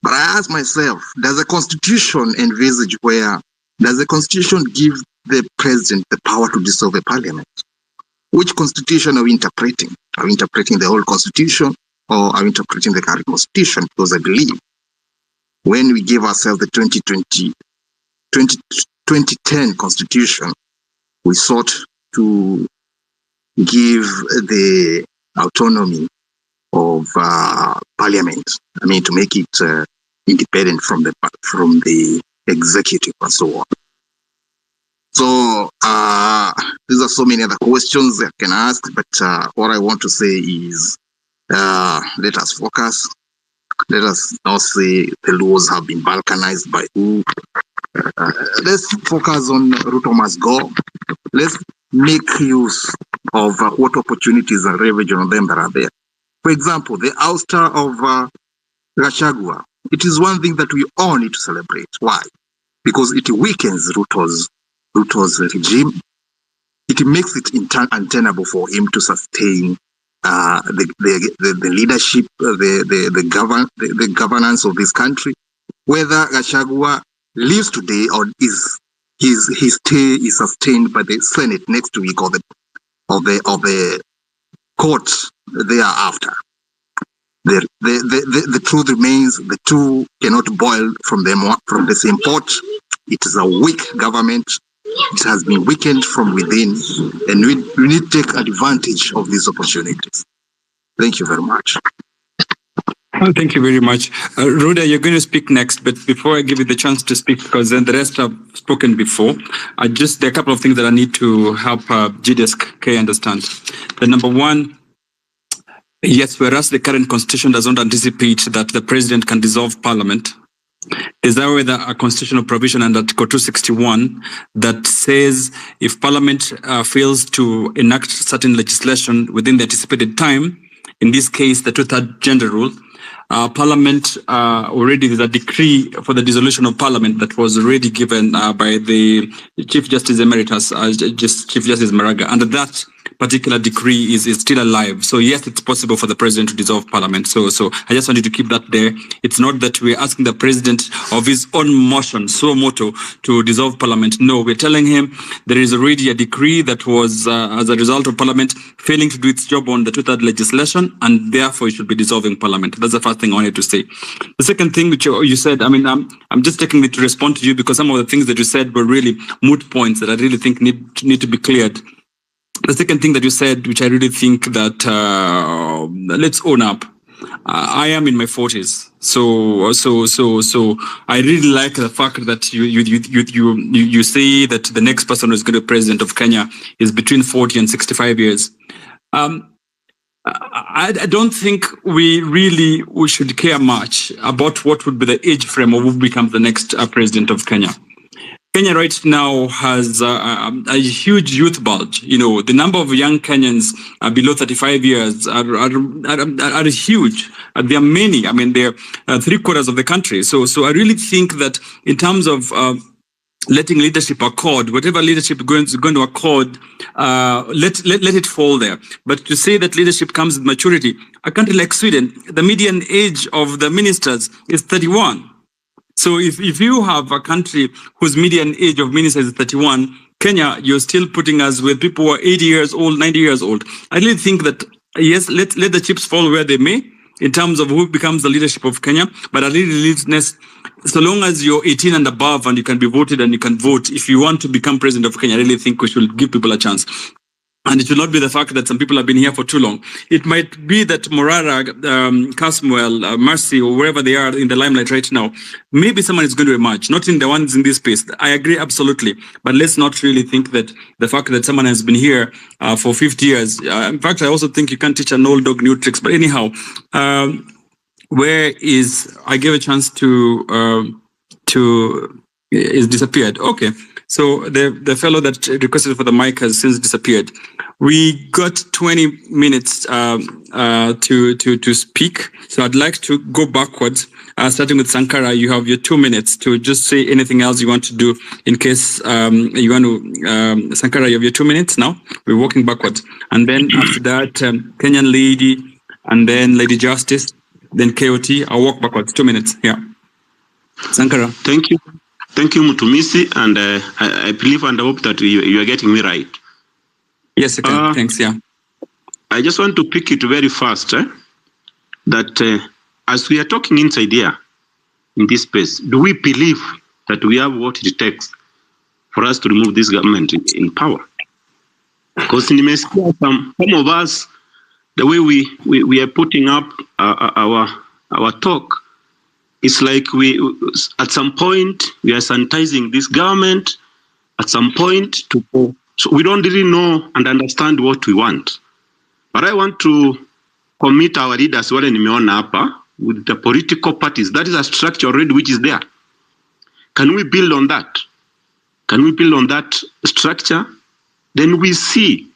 But I ask myself, does the Constitution envisage does the Constitution give the president the power to dissolve the Parliament? Which Constitution are we interpreting? Are we interpreting the whole Constitution or are we interpreting the current Constitution? Because I believe when we gave ourselves the 2010 Constitution, we sought to give the autonomy of Parliament. I mean, to make it independent from the executive and so on. So these are so many other questions I can ask, but what I want to say is let us focus. Let us not say the laws have been balkanized by who. Let's focus on Ruto must go. Let's make use of what opportunities and leverage on them that are there. For example, the ouster of Gachagua. It is one thing that we all need to celebrate. Why? Because it weakens Ruto's regime. It makes it untenable for him to sustain the leadership, the governance of this country. Whether Gachagua lives today or his stay is sustained by the Senate next week or the court thereafter. The truth remains, the two cannot boil from the same pot. It is a weak government. It has been weakened from within, and we need to take advantage of these opportunities. Thank you very much. Thank you very much. Rhoda, you're going to speak next, but before I give you the chance to speak, because then the rest have spoken before, there are a couple of things that I need to help GDSK understand. The number one, yes, whereas the current constitution does not anticipate that the president can dissolve parliament, Is there a constitutional provision under Article 261 that says if Parliament fails to enact certain legislation within the anticipated time, in this case, the 2/3 gender rule, Parliament already, there's a decree for the dissolution of Parliament that was already given by the Chief Justice Emeritus, Chief Justice Maraga. Under that particular decree is still alive. So yes, it's possible for the president to dissolve Parliament. So I just wanted to keep that there. It's not that we're asking the president of his own motion, suo moto, to dissolve Parliament. No, we're telling him there is already a decree that was as a result of Parliament failing to do its job on the 2/3 legislation, and therefore it should be dissolving Parliament. That's the first thing I wanted to say. The second thing which you said, I mean, I'm just taking it to respond to you because some of the things that you said were really moot points that I really think need to be cleared. The second thing that you said, which I really think that let's own up. I am in my 40s, so I really like the fact that you say that the next person who's going to be president of Kenya is between 40 and 65 years. I don't think we should care much about what would be the age frame of who becomes the next president of Kenya. Kenya right now has a huge youth bulge. You know, the number of young Kenyans below 35 years are huge. There are many. I mean, they're 3/4 of the country. So I really think that in terms of letting leadership accord, whatever leadership is going to accord, let it fall there. But to say that leadership comes with maturity, a country like Sweden, the median age of the ministers is 31. So if you have a country whose median age of ministers is 31, Kenya, you're still putting us with people who are 80 years old, 90 years old. I really think that, yes, let the chips fall where they may in terms of who becomes the leadership of Kenya. But I really, so long as you're 18 and above and you can be voted and you can vote, if you want to become president of Kenya, I really think we should give people a chance. And it should not be the fact that some people have been here for too long. It might be that Morara, Casmuel, Mercy, or wherever they are in the limelight right now, maybe someone is going to emerge, not in the ones in this space. I agree absolutely. But let's not really think that the fact that someone has been here for 50 years. In fact, I also think you can't teach an old dog new tricks. But anyhow, I gave a chance to is disappeared. Okay. So the fellow that requested for the mic has since disappeared. We got 20 minutes to speak. So I'd like to go backwards, starting with Sankara. You have your 2 minutes to just say anything else you want to do in case you want to. Sankara, you have your 2 minutes now. We're walking backwards. And then after that, Kenyan lady, and then Lady Justice, then KOT. I'll walk backwards. 2 minutes. Yeah. Sankara. Thank you. Thank you, Mutumisi, and I believe and I hope that you are getting me right. Yes, I can. Thanks, yeah. I just want to pick it very fast, that as we are talking inside here, in this space, do we believe that we have what it takes for us to remove this government in power? Because in some of us, the way we are putting up our talk, it's like we, at some point, we are sanitizing this government. At some point, so we don't really know and understand what we want. But I want to commit our leaders wale nimeona hapa with the political parties. That is a structure already which is there. Can we build on that? Can we build on that structure? Then we see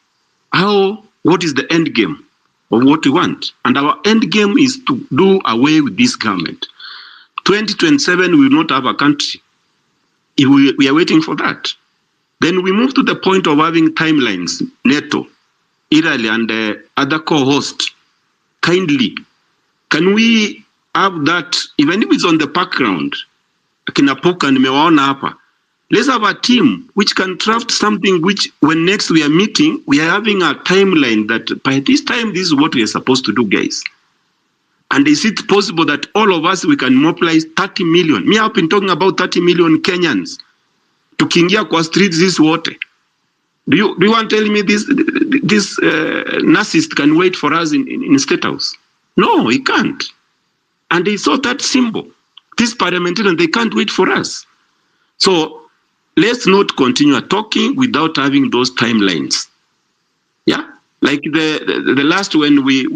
what is the end game of what we want. And our end game is to do away with this government. 2027, we will not have a country. If we are waiting for that. Then we move to the point of having timelines. NATO, Italy, and other co-hosts. Kindly, can we have that, even if it's on the background? Let's have a team which can draft something which, when next we are meeting, we are having a timeline that by this time, this is what we are supposed to do, guys. And is it possible that all of us, we can mobilize 30 million? Me, I've been talking about 30 million Kenyans to Kingia kwa streets this water. Do you want to tell me this narcissist can wait for us in State House? No, he can't. And they saw that symbol. This parliamentarian, they can't wait for us. So let's not continue talking without having those timelines. Yeah? Like the last when we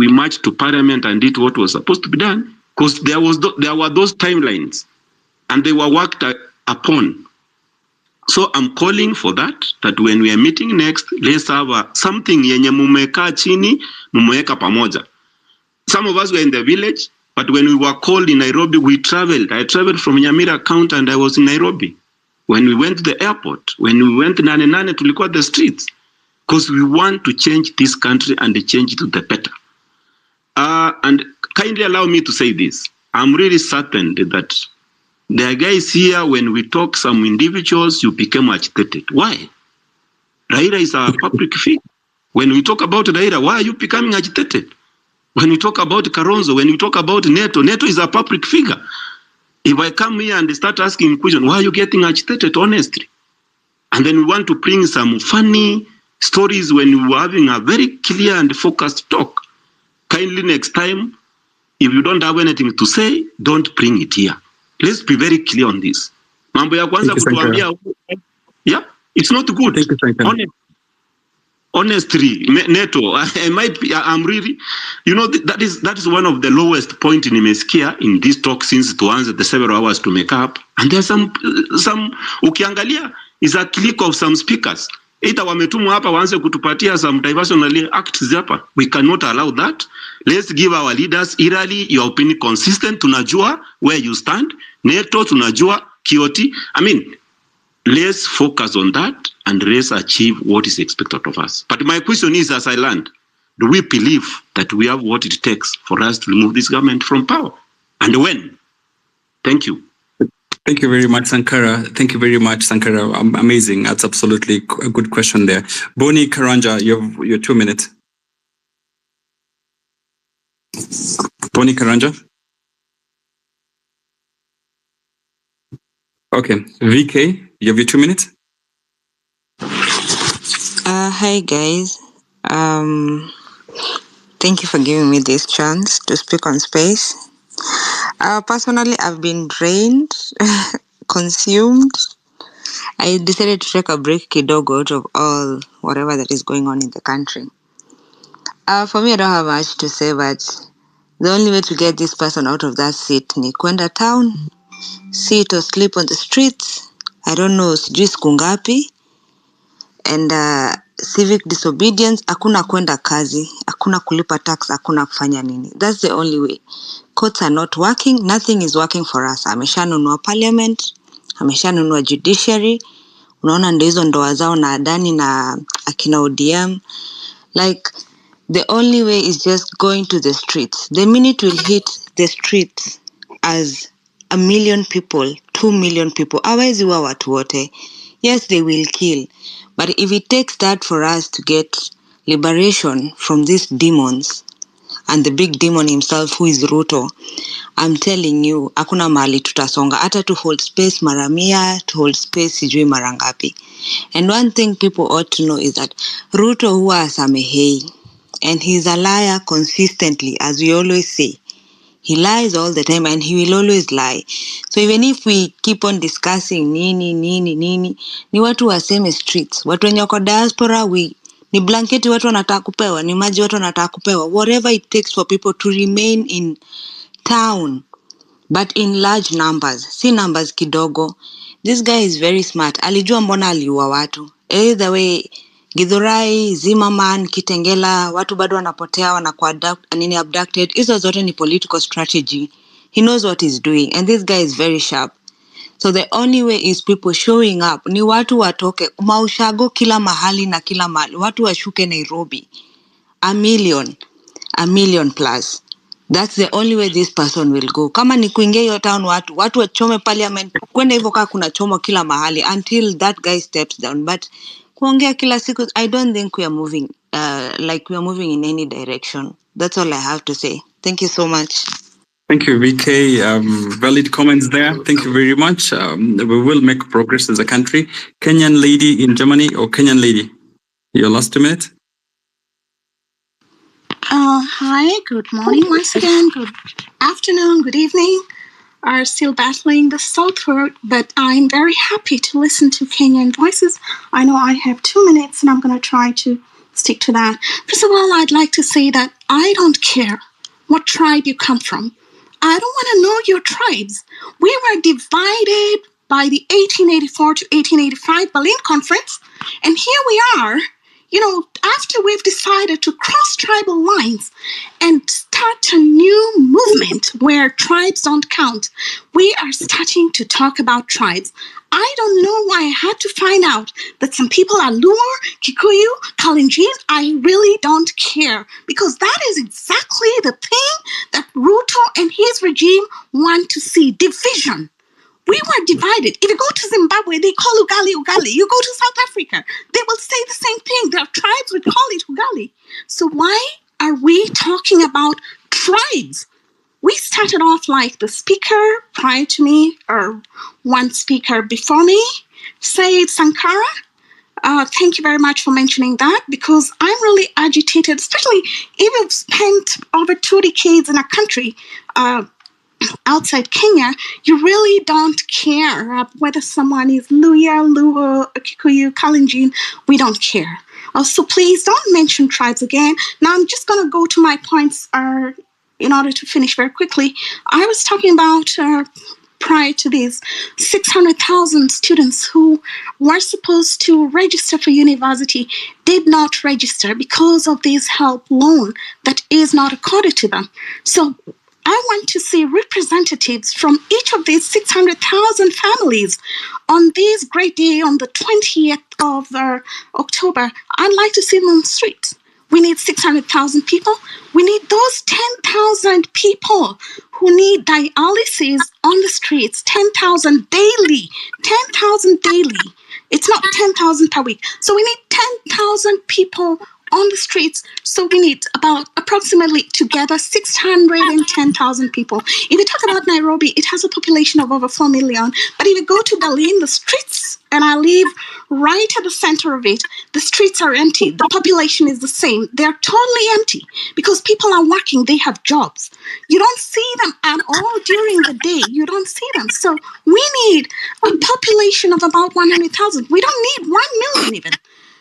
marched to Parliament and did what was supposed to be done, because there were those timelines, and they were worked upon. So I'm calling for that when we are meeting next, let's have something yenye mumeka chini, mumeweka pamoja. Some of us were in the village, but when we were called in Nairobi, we traveled. I traveled from Nyamira County and I was in Nairobi. When we went to the airport, when we went to Nane tulikuwa the streets, because we want to change this country and change it to the better. And kindly allow me to say this. I'm really certain that there are guys here, when we talk some individuals, you become agitated. Why? Raila is a public figure. When we talk about Raila, why are you becoming agitated? When we talk about Karonzo, when we talk about Neto is a public figure. If I come here and start asking questions, why are you getting agitated, honestly? And then we want to bring some funny stories when we were having a very clear and focused talk. Kindly next time, if you don't have anything to say, don't bring it here. Let's be very clear on this. Mambo ya kwanza kutuambia, yeah, it's not good. Honestly, Neto, I'm really, that is one of the lowest point in Imeskia in this talk since to answer the several hours to make up. And there's some ukiangalia is a click of some speakers. Either wametumwa hapa waanze kutupatia some diversionary acts hapa. We cannot allow that. Let's give our leaders Irali your opinion consistent. Tunajua where you stand. Neto tunajua Kioti. Let's focus on that and let's achieve what is expected of us. But my question is, as I learned, do we believe that we have what it takes for us to remove this government from power? And when? Thank you. Thank you very much, Sankara. Thank you very much, Sankara. Amazing. That's absolutely a good question there. Boni Karanja, you have your 2 minutes. Boni Karanja? Okay. VK, you have your 2 minutes. Hi guys. Thank you for giving me this chance to speak on space. Personally, I've been drained, consumed. I decided to take a break kidogo out of all whatever that is going on in the country. For me, I don't have much to say, but the only way to get this person out of that seat ni kwenda town, sit or sleep on the streets. I don't know, sijui siku ngapi. And civic disobedience, hakuna kwenda kazi, hakuna kulipa tax, hakuna kufanya nini. That's the only way. Courts are not working, nothing is working for us. Ameshanunua parliament, ameshanunua judiciary. Unaona ndio hizo ndoa zao na Adani na akina ODM. Like, the only way is just going to the streets. The minute we'll hit the streets as 1 million people, 2 million people, hawezi wa watu wote. Yes, they will kill. But if it takes that for us to get liberation from these demons, and the big demon himself who is Ruto, I'm telling you, hakuna mahali tutasonga. Hata to hold space mara mia, to hold space sijui mara ngapi. And one thing people ought to know is that Ruto huwa asamehei. And he's a liar consistently, as we always say. He lies all the time and he will always lie. So even if we keep on discussing nini, ni watu waseme streets. Watu wenye wako diaspora, ni blanketi watu wanataka kupewa, ni maji watu wanataka kupewa. Whatever it takes for people to remain in town, but in large numbers. Si numbers kidogo. This guy is very smart. Alijua mbona aliua watu. Either way, Githurai, Zimmerman, Kitengela, watu bado wanapotea, wanakuwa abducted. Hizo zote ni political strategy. He knows what he's doing. And this guy is very sharp. So the only way is people showing up. Ni watu watoke. Maushago kila mahali na kila mahali. Watu washuke Nairobi. 1 million plus. That's the only way this person will go. Kama ni kuingia hiyo town watu wachome parliament. Kwenda hivyo kaa kuna chomo kila mahali until that guy steps down. But kuongea kila siku, I don't think we are moving in any direction. That's all I have to say. Thank you so much. Thank you, VK. Valid comments there. Thank you very much. We will make progress as a country. Kenyan lady in Germany, or Kenyan lady, your last 2 minutes. Hi, good morning once again, good afternoon, good evening. Are still battling the sore throat, but I'm very happy to listen to Kenyan voices. I know I have 2 minutes and I'm going to try to stick to that. First of all, I'd like to say that I don't care what tribe you come from. I don't want to know your tribes. We were divided by the 1884 to 1885 Berlin Conference, and here we are, after we've decided to cross tribal lines and start a new movement where tribes don't count, we are starting to talk about tribes. I don't know why I had to find out that some people are Luo, Kikuyu, Kalenjin. I really don't care, because that is exactly the thing that Ruto and his regime want to see, division. We were divided. If you go to Zimbabwe, they call Ugali Ugali. You go to South Africa, they will say the same thing. Their tribes would call it Ugali. So why are we talking about tribes? We started off like the speaker prior to me, or one speaker before me, Said Sankara. Thank you very much for mentioning that, because I'm really agitated, especially if you've spent over 2 decades in a country outside Kenya. You really don't care whether someone is Luya, Luo, Kikuyu, Kalenjin. We don't care. So please don't mention tribes again. Now I'm just going to go to my points in order to finish very quickly. I was talking about prior to these 600,000 students who were supposed to register for university did not register because of this help loan that is not accorded to them. So I want to see representatives from each of these 600,000 families on this great day, on the 20th of October. I'd like to see them on the streets. We need 600,000 people. We need those 10,000 people who need dialysis on the streets, 10,000 daily, 10,000 daily. It's not 10,000 per week. So we need 10,000 people on the streets. So we need about approximately together 610,000 people. If you talk about Nairobi, it has a population of over 4 million. But if you go to Berlin, the streets, and I live right at the center of it, the streets are empty. The population is the same. They're totally empty because people are working. They have jobs. You don't see them at all during the day. You don't see them. So we need a population of about 100,000. We don't need 1 million even.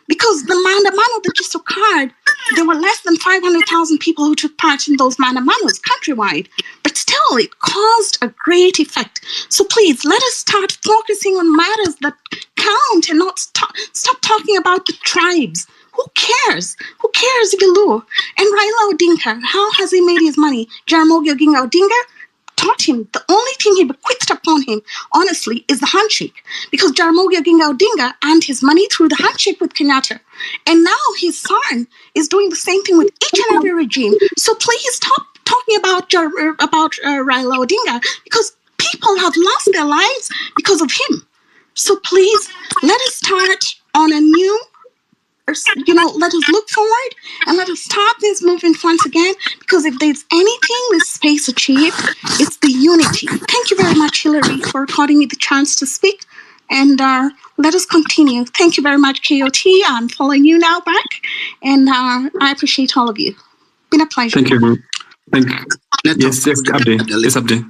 Because the Maandamano that just occurred, there were less than 500,000 people who took part in those Maandamanos countrywide. But still, it caused a great effect. So please, let us start focusing on matters that count and not stop talking about the tribes. Who cares? Who cares if you're Luo? And Raila Odinga, how has he made his money? Jaramogi Oginga Odinga taught him. The only thing he bequeathed upon him, honestly, is the handshake. Because Jaramogi Oginga Odinga earned his money through the handshake with Kenyatta. And now his son is doing the same thing with each and every regime. So please stop talking about Raila Odinga, because people have lost their lives because of him. So please, let us start on a new, let us look forward and let us start this movement once again, because if there's anything this space achieved, it's the unity. Thank you very much, Hillary, for according me the chance to speak. And let us continue. Thank you very much, KOT. I'm following you now back. And I appreciate all of you. Been a pleasure. Thank you. Thank you. Yes, Abdi. Yes, Abdi.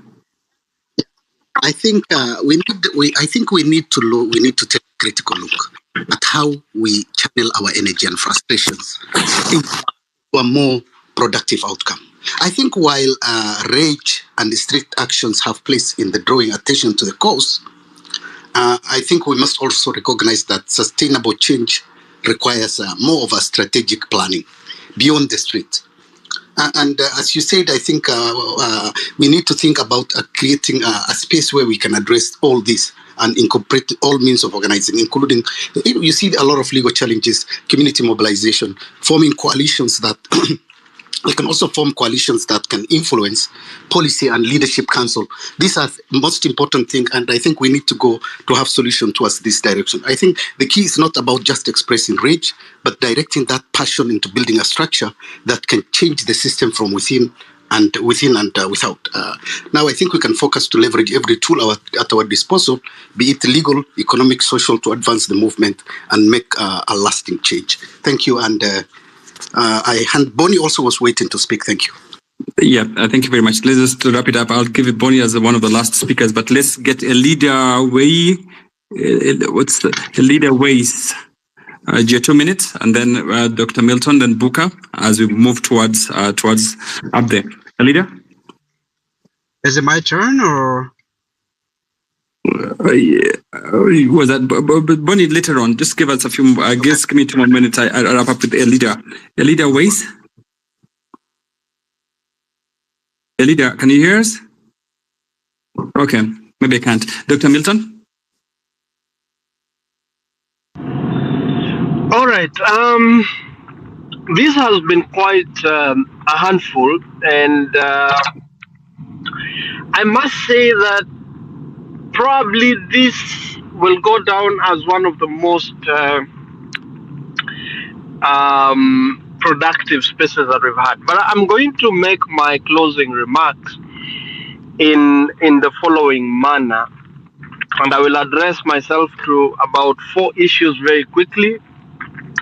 I think we need to take a critical look at how we channel our energy and frustrations into a more productive outcome. I think while rage and strict actions have place in the drawing attention to the cause, I think we must also recognize that sustainable change requires more of a strategic planning beyond the street. And as you said, I think we need to think about creating a space where we can address all this and incorporate all means of organizing, including, you see a lot of legal challenges, community mobilization, forming coalitions that we can also form coalitions that can influence policy and leadership council. These are the most important thing, and I think we need to go to have solution towards this direction. I think the key is not about just expressing rage, but directing that passion into building a structure that can change the system from within and without. Now I think we can focus to leverage every tool at our disposal, be it legal, economic, social, to advance the movement and make a lasting change. Thank you, and Bonnie also was waiting to speak. Thank you. Yeah, thank you very much. Let's just wrap it up. I'll give it Bonnie as one of the last speakers, but let's get a leader way. What's the leader ways? 2 minutes, and then Dr. Milton, then Booker, as we move towards up there. A leader? Is it my turn or? Was that Bonnie later on? Just give us a few. I guess give me 2 more minutes. I wrap up with Elida. Elida Ways. Elida, can you hear us? Okay, maybe I can't. Dr. Milton. All right. This has been quite a handful, and I must say that probably this will go down as one of the most productive spaces that we've had. But I'm going to make my closing remarks in the following manner, and I will address myself to about 4 issues very quickly,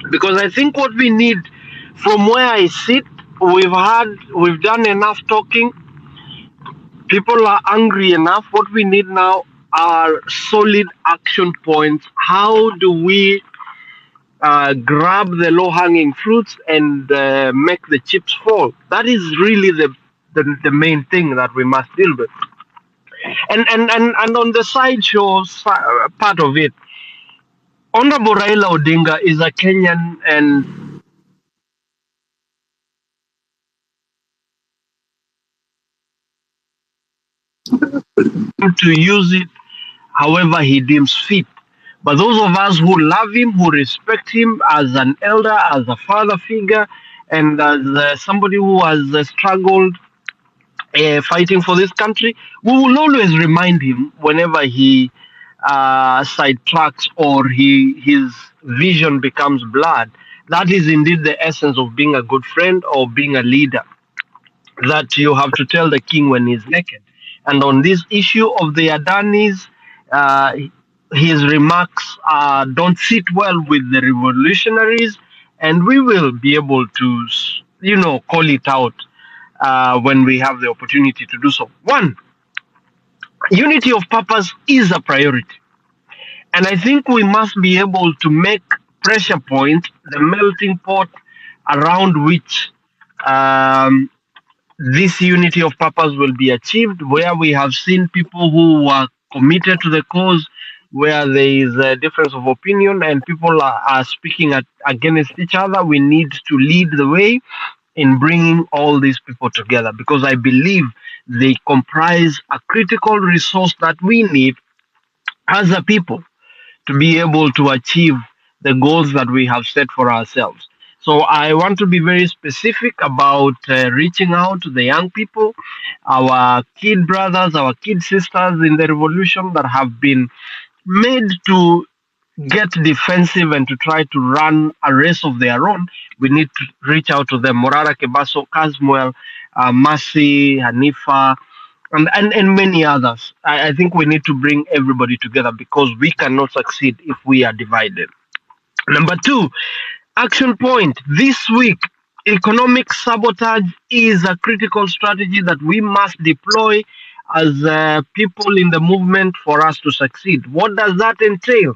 because I think what we need, from where I sit, we've done enough talking. People are angry enough. What we need now are solid action points. How do we grab the low-hanging fruits and make the chips fall? That is really the main thing that we must deal with. And on the sideshow part of it, Honorable Raila Odinga is a Kenyan, and to use it however he deems fit. But those of us who love him, who respect him as an elder, as a father figure, and as somebody who has struggled fighting for this country, we will always remind him whenever he sidetracks or his vision becomes blurred. That is indeed the essence of being a good friend or being a leader, that you have to tell the king when he's naked. And on this issue of the Adanis, his remarks don't sit well with the revolutionaries, and we will be able to, call it out when we have the opportunity to do so. One, unity of purpose is a priority. And I think we must be able to make pressure point the melting pot around which this unity of purpose will be achieved, where we have seen people who are committed to the cause, where there is a difference of opinion and people are speaking against each other. We need to lead the way in bringing all these people together, because I believe they comprise a critical resource that we need as a people to be able to achieve the goals that we have set for ourselves. So I want to be very specific about reaching out to the young people, our kid brothers, our kid sisters in the revolution that have been made to get defensive and to try to run a race of their own. We need to reach out to them. Morara Kebaso, Casmuel, Masi, Hanifa, and many others. I think we need to bring everybody together, because we cannot succeed if we are divided. Number 2, action point. This week, economic sabotage is a critical strategy that we must deploy as people in the movement for us to succeed. What does that entail?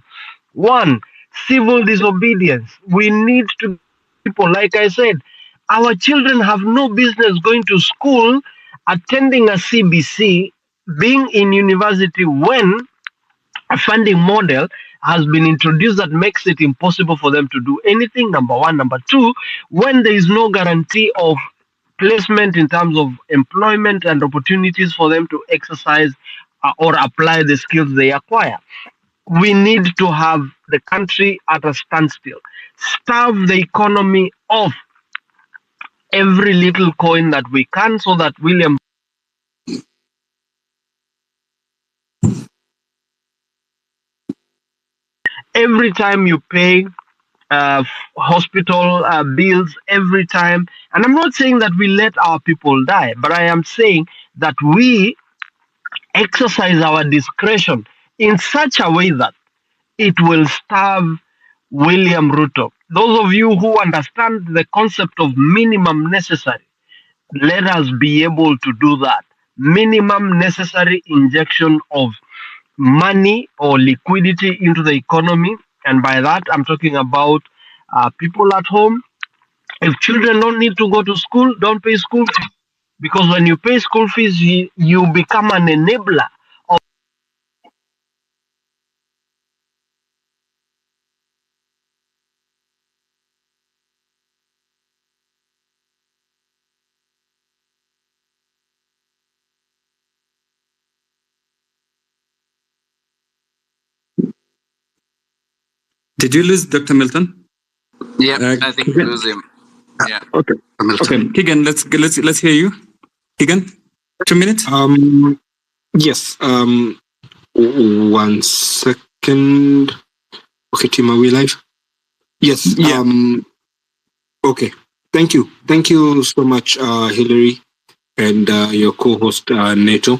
1, civil disobedience. We need to, people, like I said, our children have no business going to school, attending a CBC, being in university when a funding model has been introduced that makes it impossible for them to do anything, number 1. Number 2, when there is no guarantee of placement in terms of employment and opportunities for them to exercise or apply the skills they acquire. We need to have the country at a standstill, starve the economy of every little coin that we can, so that William, every time you pay hospital bills, every time, and I'm not saying that we let our people die, but I am saying that we exercise our discretion in such a way that it will starve William Ruto. Those of you who understand the concept of minimum necessary, let us be able to do that. Minimum necessary injection of money or liquidity into the economy. And by that, I'm talking about people at home. If children don't need to go to school, don't pay school fees. Because when you pay school fees, you become an enabler of. Did you lose Dr. Milton? Yeah, I think we lose him. Yeah. Okay. Okay, Keegan, let's hear you. Keegan, 2 minutes. Yes. 1 second. Okay, team, are we live? Yes. Yeah. Okay. Thank you. Thank you so much, Hillary, and your co-host Neto.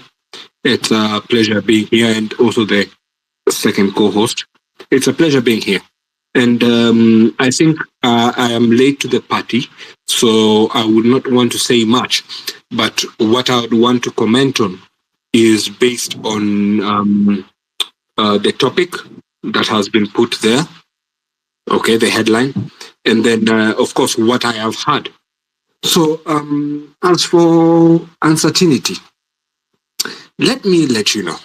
It's a pleasure being here, and also the second co-host. It's a pleasure being here. And I think I am late to the party, so I would not want to say much. But what I would want to comment on is based on the topic that has been put there, okay, the headline, and then, of course, what I have heard. So as for uncertainty, let me let you know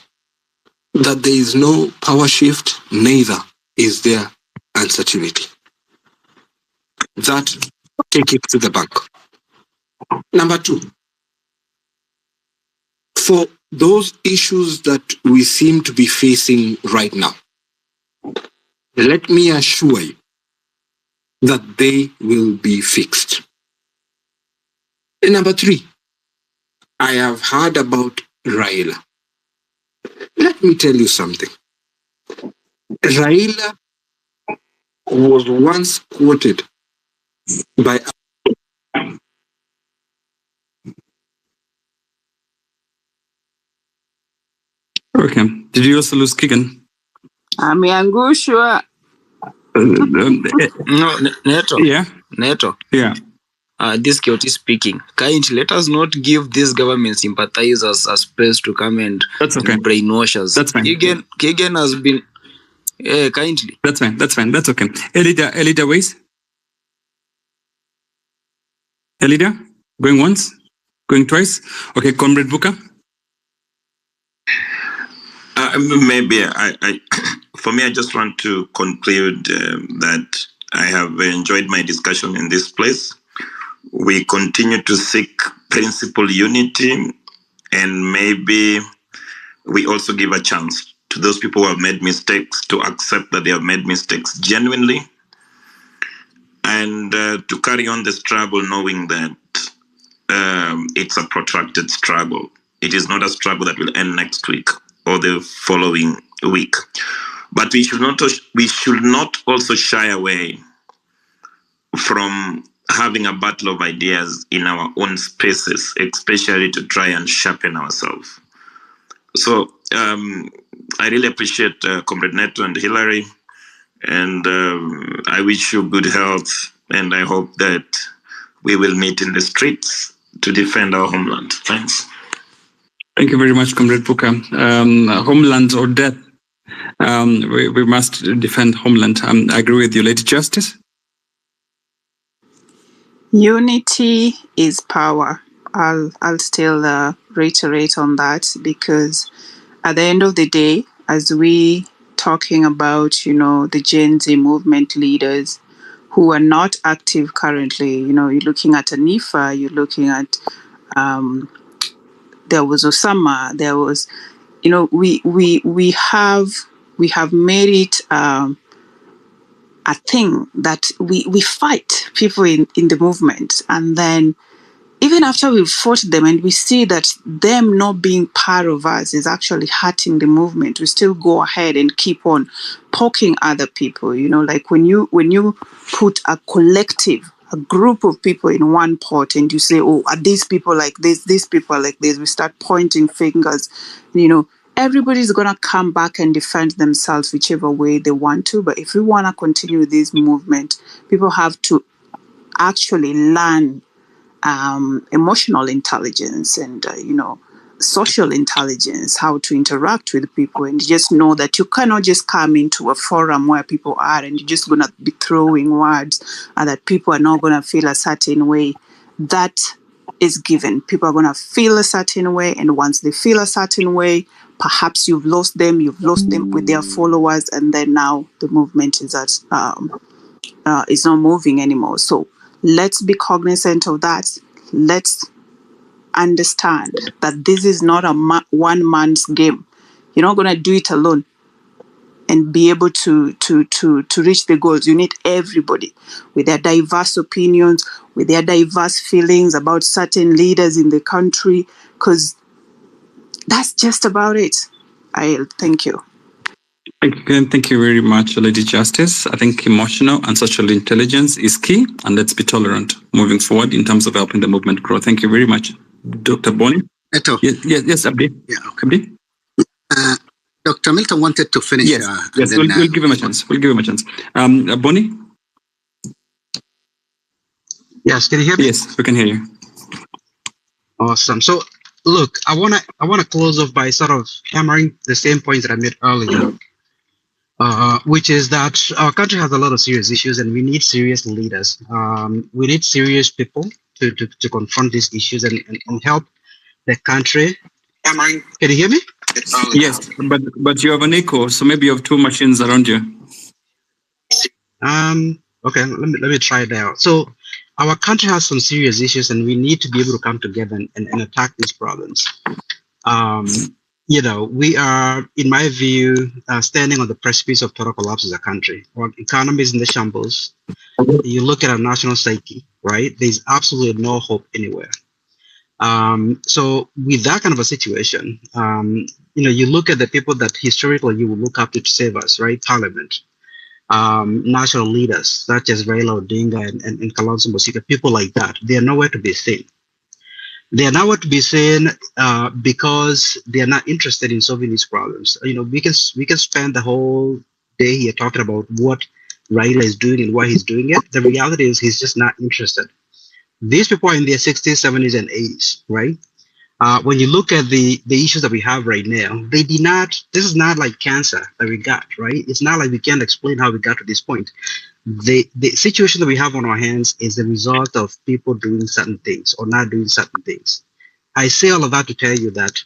that there is no power shift, neither is there uncertainty. That, take it to the bank. Number two, for those issues that we seem to be facing right now, let me assure you that they will be fixed. And number three, I have heard about Raila. Let me tell you something. Raila was once quoted by Okay. Did you also lose Keegan? Ameangushwa. No, Neto. Yeah. Neto. Yeah. This Kioti speaking. Kindly, let us not give these government sympathizers a space to come and brainwash us. That's fine. Keegan has been kindly. That's fine. That's fine. That's okay. Elida Ways. Elida, going once, going twice. Okay, Comrade Buka. Maybe for me, I just want to conclude that I have enjoyed my discussion in this place. We continue to seek principal unity, and maybe we also give a chance to those people who have made mistakes to accept that they have made mistakes genuinely, and to carry on the struggle knowing that it's a protracted struggle. It is not a struggle that will end next week or the following week. But we should not also shy away from having a battle of ideas in our own spaces, especially to try and sharpen ourselves. So I really appreciate Comrade Neto and Hillary, and I wish you good health, and I hope that we will meet in the streets to defend our homeland. Thanks. Thank you very much, Comrade Puka. Homeland or death, we must defend homeland. I agree with you, Lady Justice. Unity is power. I'll still reiterate on that, because at the end of the day, as we talking about, the Gen Z movement leaders who are not active currently, you're looking at Anifa, you're looking at there was Osama, there was, we have made it a thing that we fight people in the movement, and then even after we've fought them and we see that them not being part of us is actually hurting the movement, we still go ahead and keep on poking other people. Like when you put a collective, a group of people in one pot, and you say, oh, are these people like this, these people are like this, we start pointing fingers, everybody's going to come back and defend themselves whichever way they want to. But if we want to continue this movement, people have to actually learn emotional intelligence and, social intelligence, how to interact with people. And just know that you cannot just come into a forum where people are and you're just going to be throwing words and that people are not going to feel a certain way. That is given. People are going to feel a certain way, and once they feel a certain way, perhaps you've lost them with their followers, and then now the movement is is not moving anymore. So let's be cognizant of that. Let's understand that this is not a one man's game. You're not going to do it alone and be able to reach the goals. You need everybody with their diverse opinions, with their diverse feelings about certain leaders in the country, because that's just about it. Thank you. Thank you very much, Lady Justice. I think emotional and social intelligence is key, and let's be tolerant moving forward in terms of helping the movement grow. Thank you very much. Dr. Bonnie? Yes, Abdi. Yeah, okay. Abdi? Dr. Milton wanted to finish. Yes, we'll give him a chance. Bonnie? Yes, can you hear me? Yes, we can hear you. Awesome. So, look, I wanna close off by sort of hammering the same point that I made earlier, which is that our country has a lot of serious issues, and we need serious leaders. We need serious people to confront these issues and help the country. Hammering. Can you hear me? Yes, but you have an echo, so maybe you have two machines around you. Okay, let me try it out. So our country has some serious issues, and we need to be able to come together and attack these problems. We are, in my view, standing on the precipice of total collapse as a country. Our economy is in the shambles. You look at our national psyche, right? There's absolutely no hope anywhere. So with that kind of a situation, you look at the people that historically you will look up to save us, right? Parliament, national leaders such as Raila Odinga and Kalonzo Musyoka, people like that, they are nowhere to be seen. They are nowhere to be seen because they are not interested in solving these problems. We can spend the whole day here talking about what Raila is doing and why he's doing it. The reality is he's just not interested. These people are in their 60s, 70s, and 80s, right? When you look at the issues that we have right now, this is not like cancer that we got, right? It's not like we can't explain how we got to this point. The situation that we have on our hands is the result of people doing certain things or not doing certain things. I say all of that to tell you that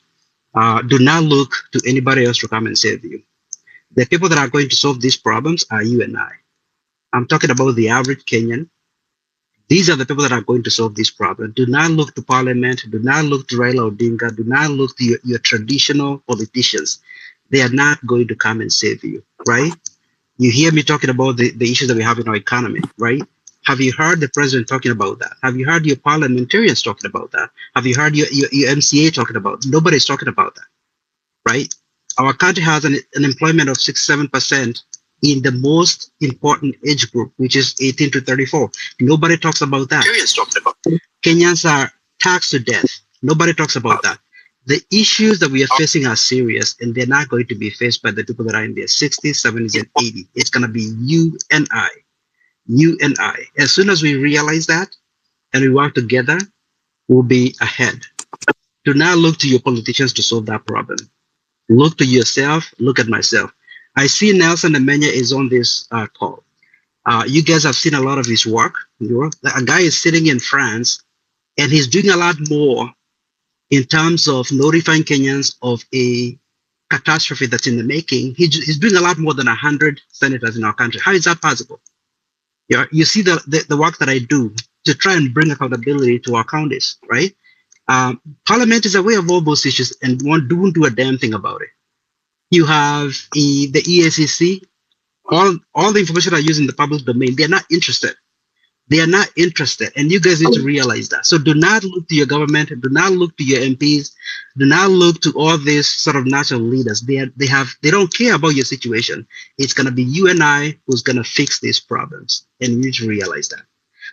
do not look to anybody else to come and save you. The people that are going to solve these problems are you and I. I'm talking about the average Kenyan. These are the people that are going to solve this problem. Do not look to Parliament. Do not look to Raila Odinga. Do not look to your traditional politicians. They are not going to come and save you, right? You hear me talking about the issues that we have in our economy, right? Have you heard the president talking about that? Have you heard your parliamentarians talking about that? Have you heard your MCA talking about it? Nobody's talking about that, right? Our country has an employment of 6-7% in the most important age group, which is 18 to 34. Nobody talks about that. Kenyans are taxed to death. Nobody talks about that. The issues that we are facing are serious, and they're not going to be faced by the people that are in their 60s, 70s, and 80s. It's going to be you and I. You and I. As soon as we realize that and we work together, we'll be ahead. Do not look to your politicians to solve that problem. Look to yourself. Look at myself. I see Nelson Amenya is on this call. You guys have seen a lot of his work. A guy is sitting in France, and he's doing a lot more in terms of notifying Kenyans of a catastrophe that's in the making. He's doing a lot more than 100 senators in our country. How is that possible? You see the work that I do to try and bring accountability to our counties, right? Parliament is aware of all those issues and won't do a damn thing about it. You have the EACC, all the information I use in the public domain, they're not interested. They are not interested, and you guys need to realize that. So do not look to your government, do not look to your MPs, do not look to all these sort of national leaders. They don't care about your situation. It's gonna be you and I who's gonna fix these problems, and you need to realize that.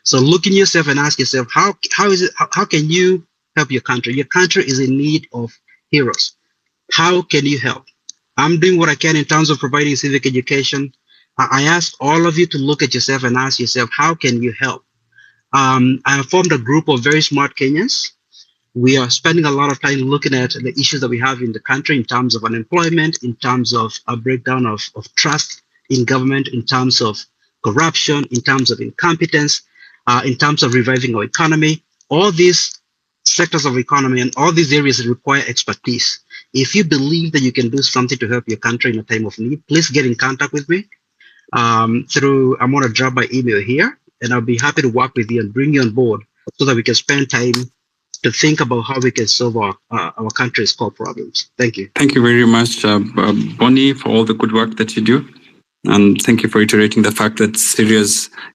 So look in yourself and ask yourself, how can you help your country? Your country is in need of heroes. How can you help? I'm doing what I can in terms of providing civic education. I ask all of you to look at yourself and ask yourself, how can you help? I have formed a group of very smart Kenyans. We are spending a lot of time looking at the issues that we have in the country in terms of unemployment, in terms of a breakdown of trust in government, in terms of corruption, in terms of incompetence, in terms of reviving our economy. All these sectors of economy and all these areas that require expertise. If you believe that you can do something to help your country in a time of need, please get in contact with me. I'm going to drop my email here, and I'll be happy to work with you and bring you on board so that we can spend time to think about how we can solve our country's core problems. Thank you. Thank you very much, Bonnie, for all the good work that you do. And thank you for iterating the fact that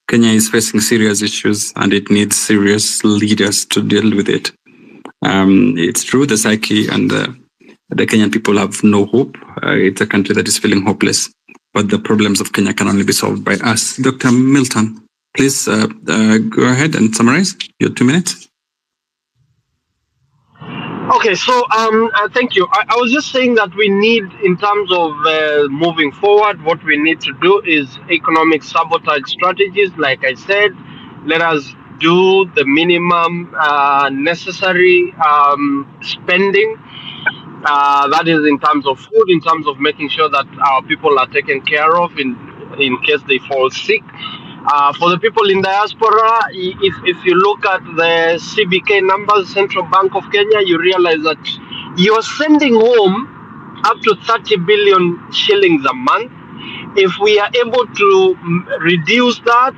Kenya is facing serious issues and it needs serious leaders to deal with it. It's true, the psyche and the Kenyan people have no hope. It's a country that is feeling hopeless. But the problems of Kenya can only be solved by us. Dr. Milton, please go ahead and summarize your 2 minutes. Okay, so thank you. I was just saying that we need, in terms of moving forward, what we need to do is economic sabotage strategies. Like I said, let us do the minimum necessary spending. That is in terms of food, in terms of making sure that our people are taken care of in case they fall sick. For the people in diaspora, if you look at the CBK numbers, Central Bank of Kenya, you realize that you're sending home up to 30 billion shillings a month. If we are able to reduce that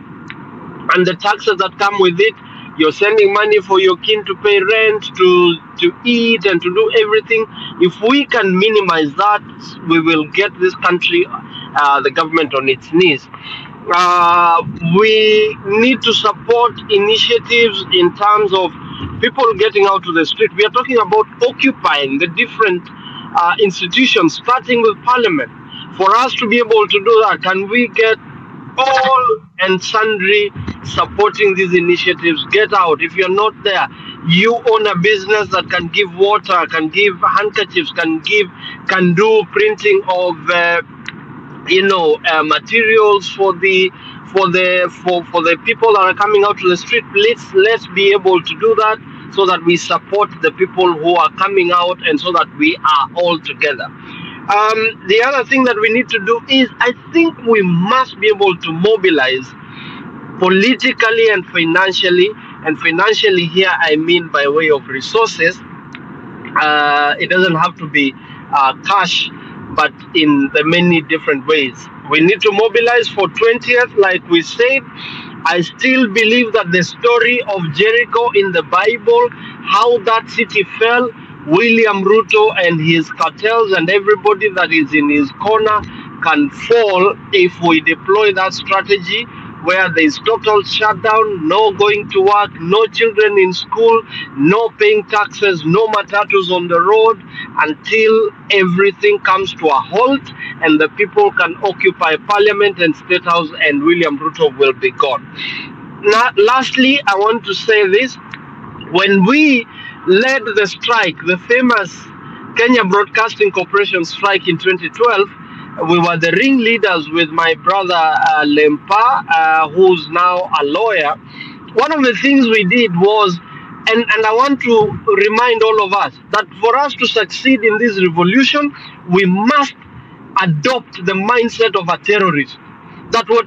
and the taxes that come with it, you're sending money for your kin to pay rent, to eat, and to do everything. If we can minimize that, we will get this country, the government, on its knees. We need to support initiatives in terms of people getting out to the street. We are talking about occupying the different institutions, starting with Parliament. For us to be able to do that, can we get all and sundry supporting these initiatives? Get out. If you're not there, you own a business that can give water, can give handkerchiefs, can do printing of materials for the people that are coming out to the street. Let's be able to do that so that we support the people who are coming out and so that we are all together. The other thing that we need to do is, I think we must be able to mobilize politically and financially. And financially here, I mean by way of resources. It doesn't have to be cash, but in the many different ways. We need to mobilize for 20th, like we said. I still believe that the story of Jericho in the Bible, how that city fell, William Ruto and his cartels and everybody that is in his corner can fall if we deploy that strategy where there is total shutdown, no going to work, no children in school, no paying taxes, no matatus on the road until everything comes to a halt and the people can occupy Parliament and State House and William Ruto will be gone. Now, lastly, I want to say this. When we led the strike, the famous Kenya Broadcasting Corporation strike in 2012, we were the ringleaders with my brother Lempa, who's now a lawyer. One of the things we did was, and I want to remind all of us, that for us to succeed in this revolution, we must adopt the mindset of a terrorist. That what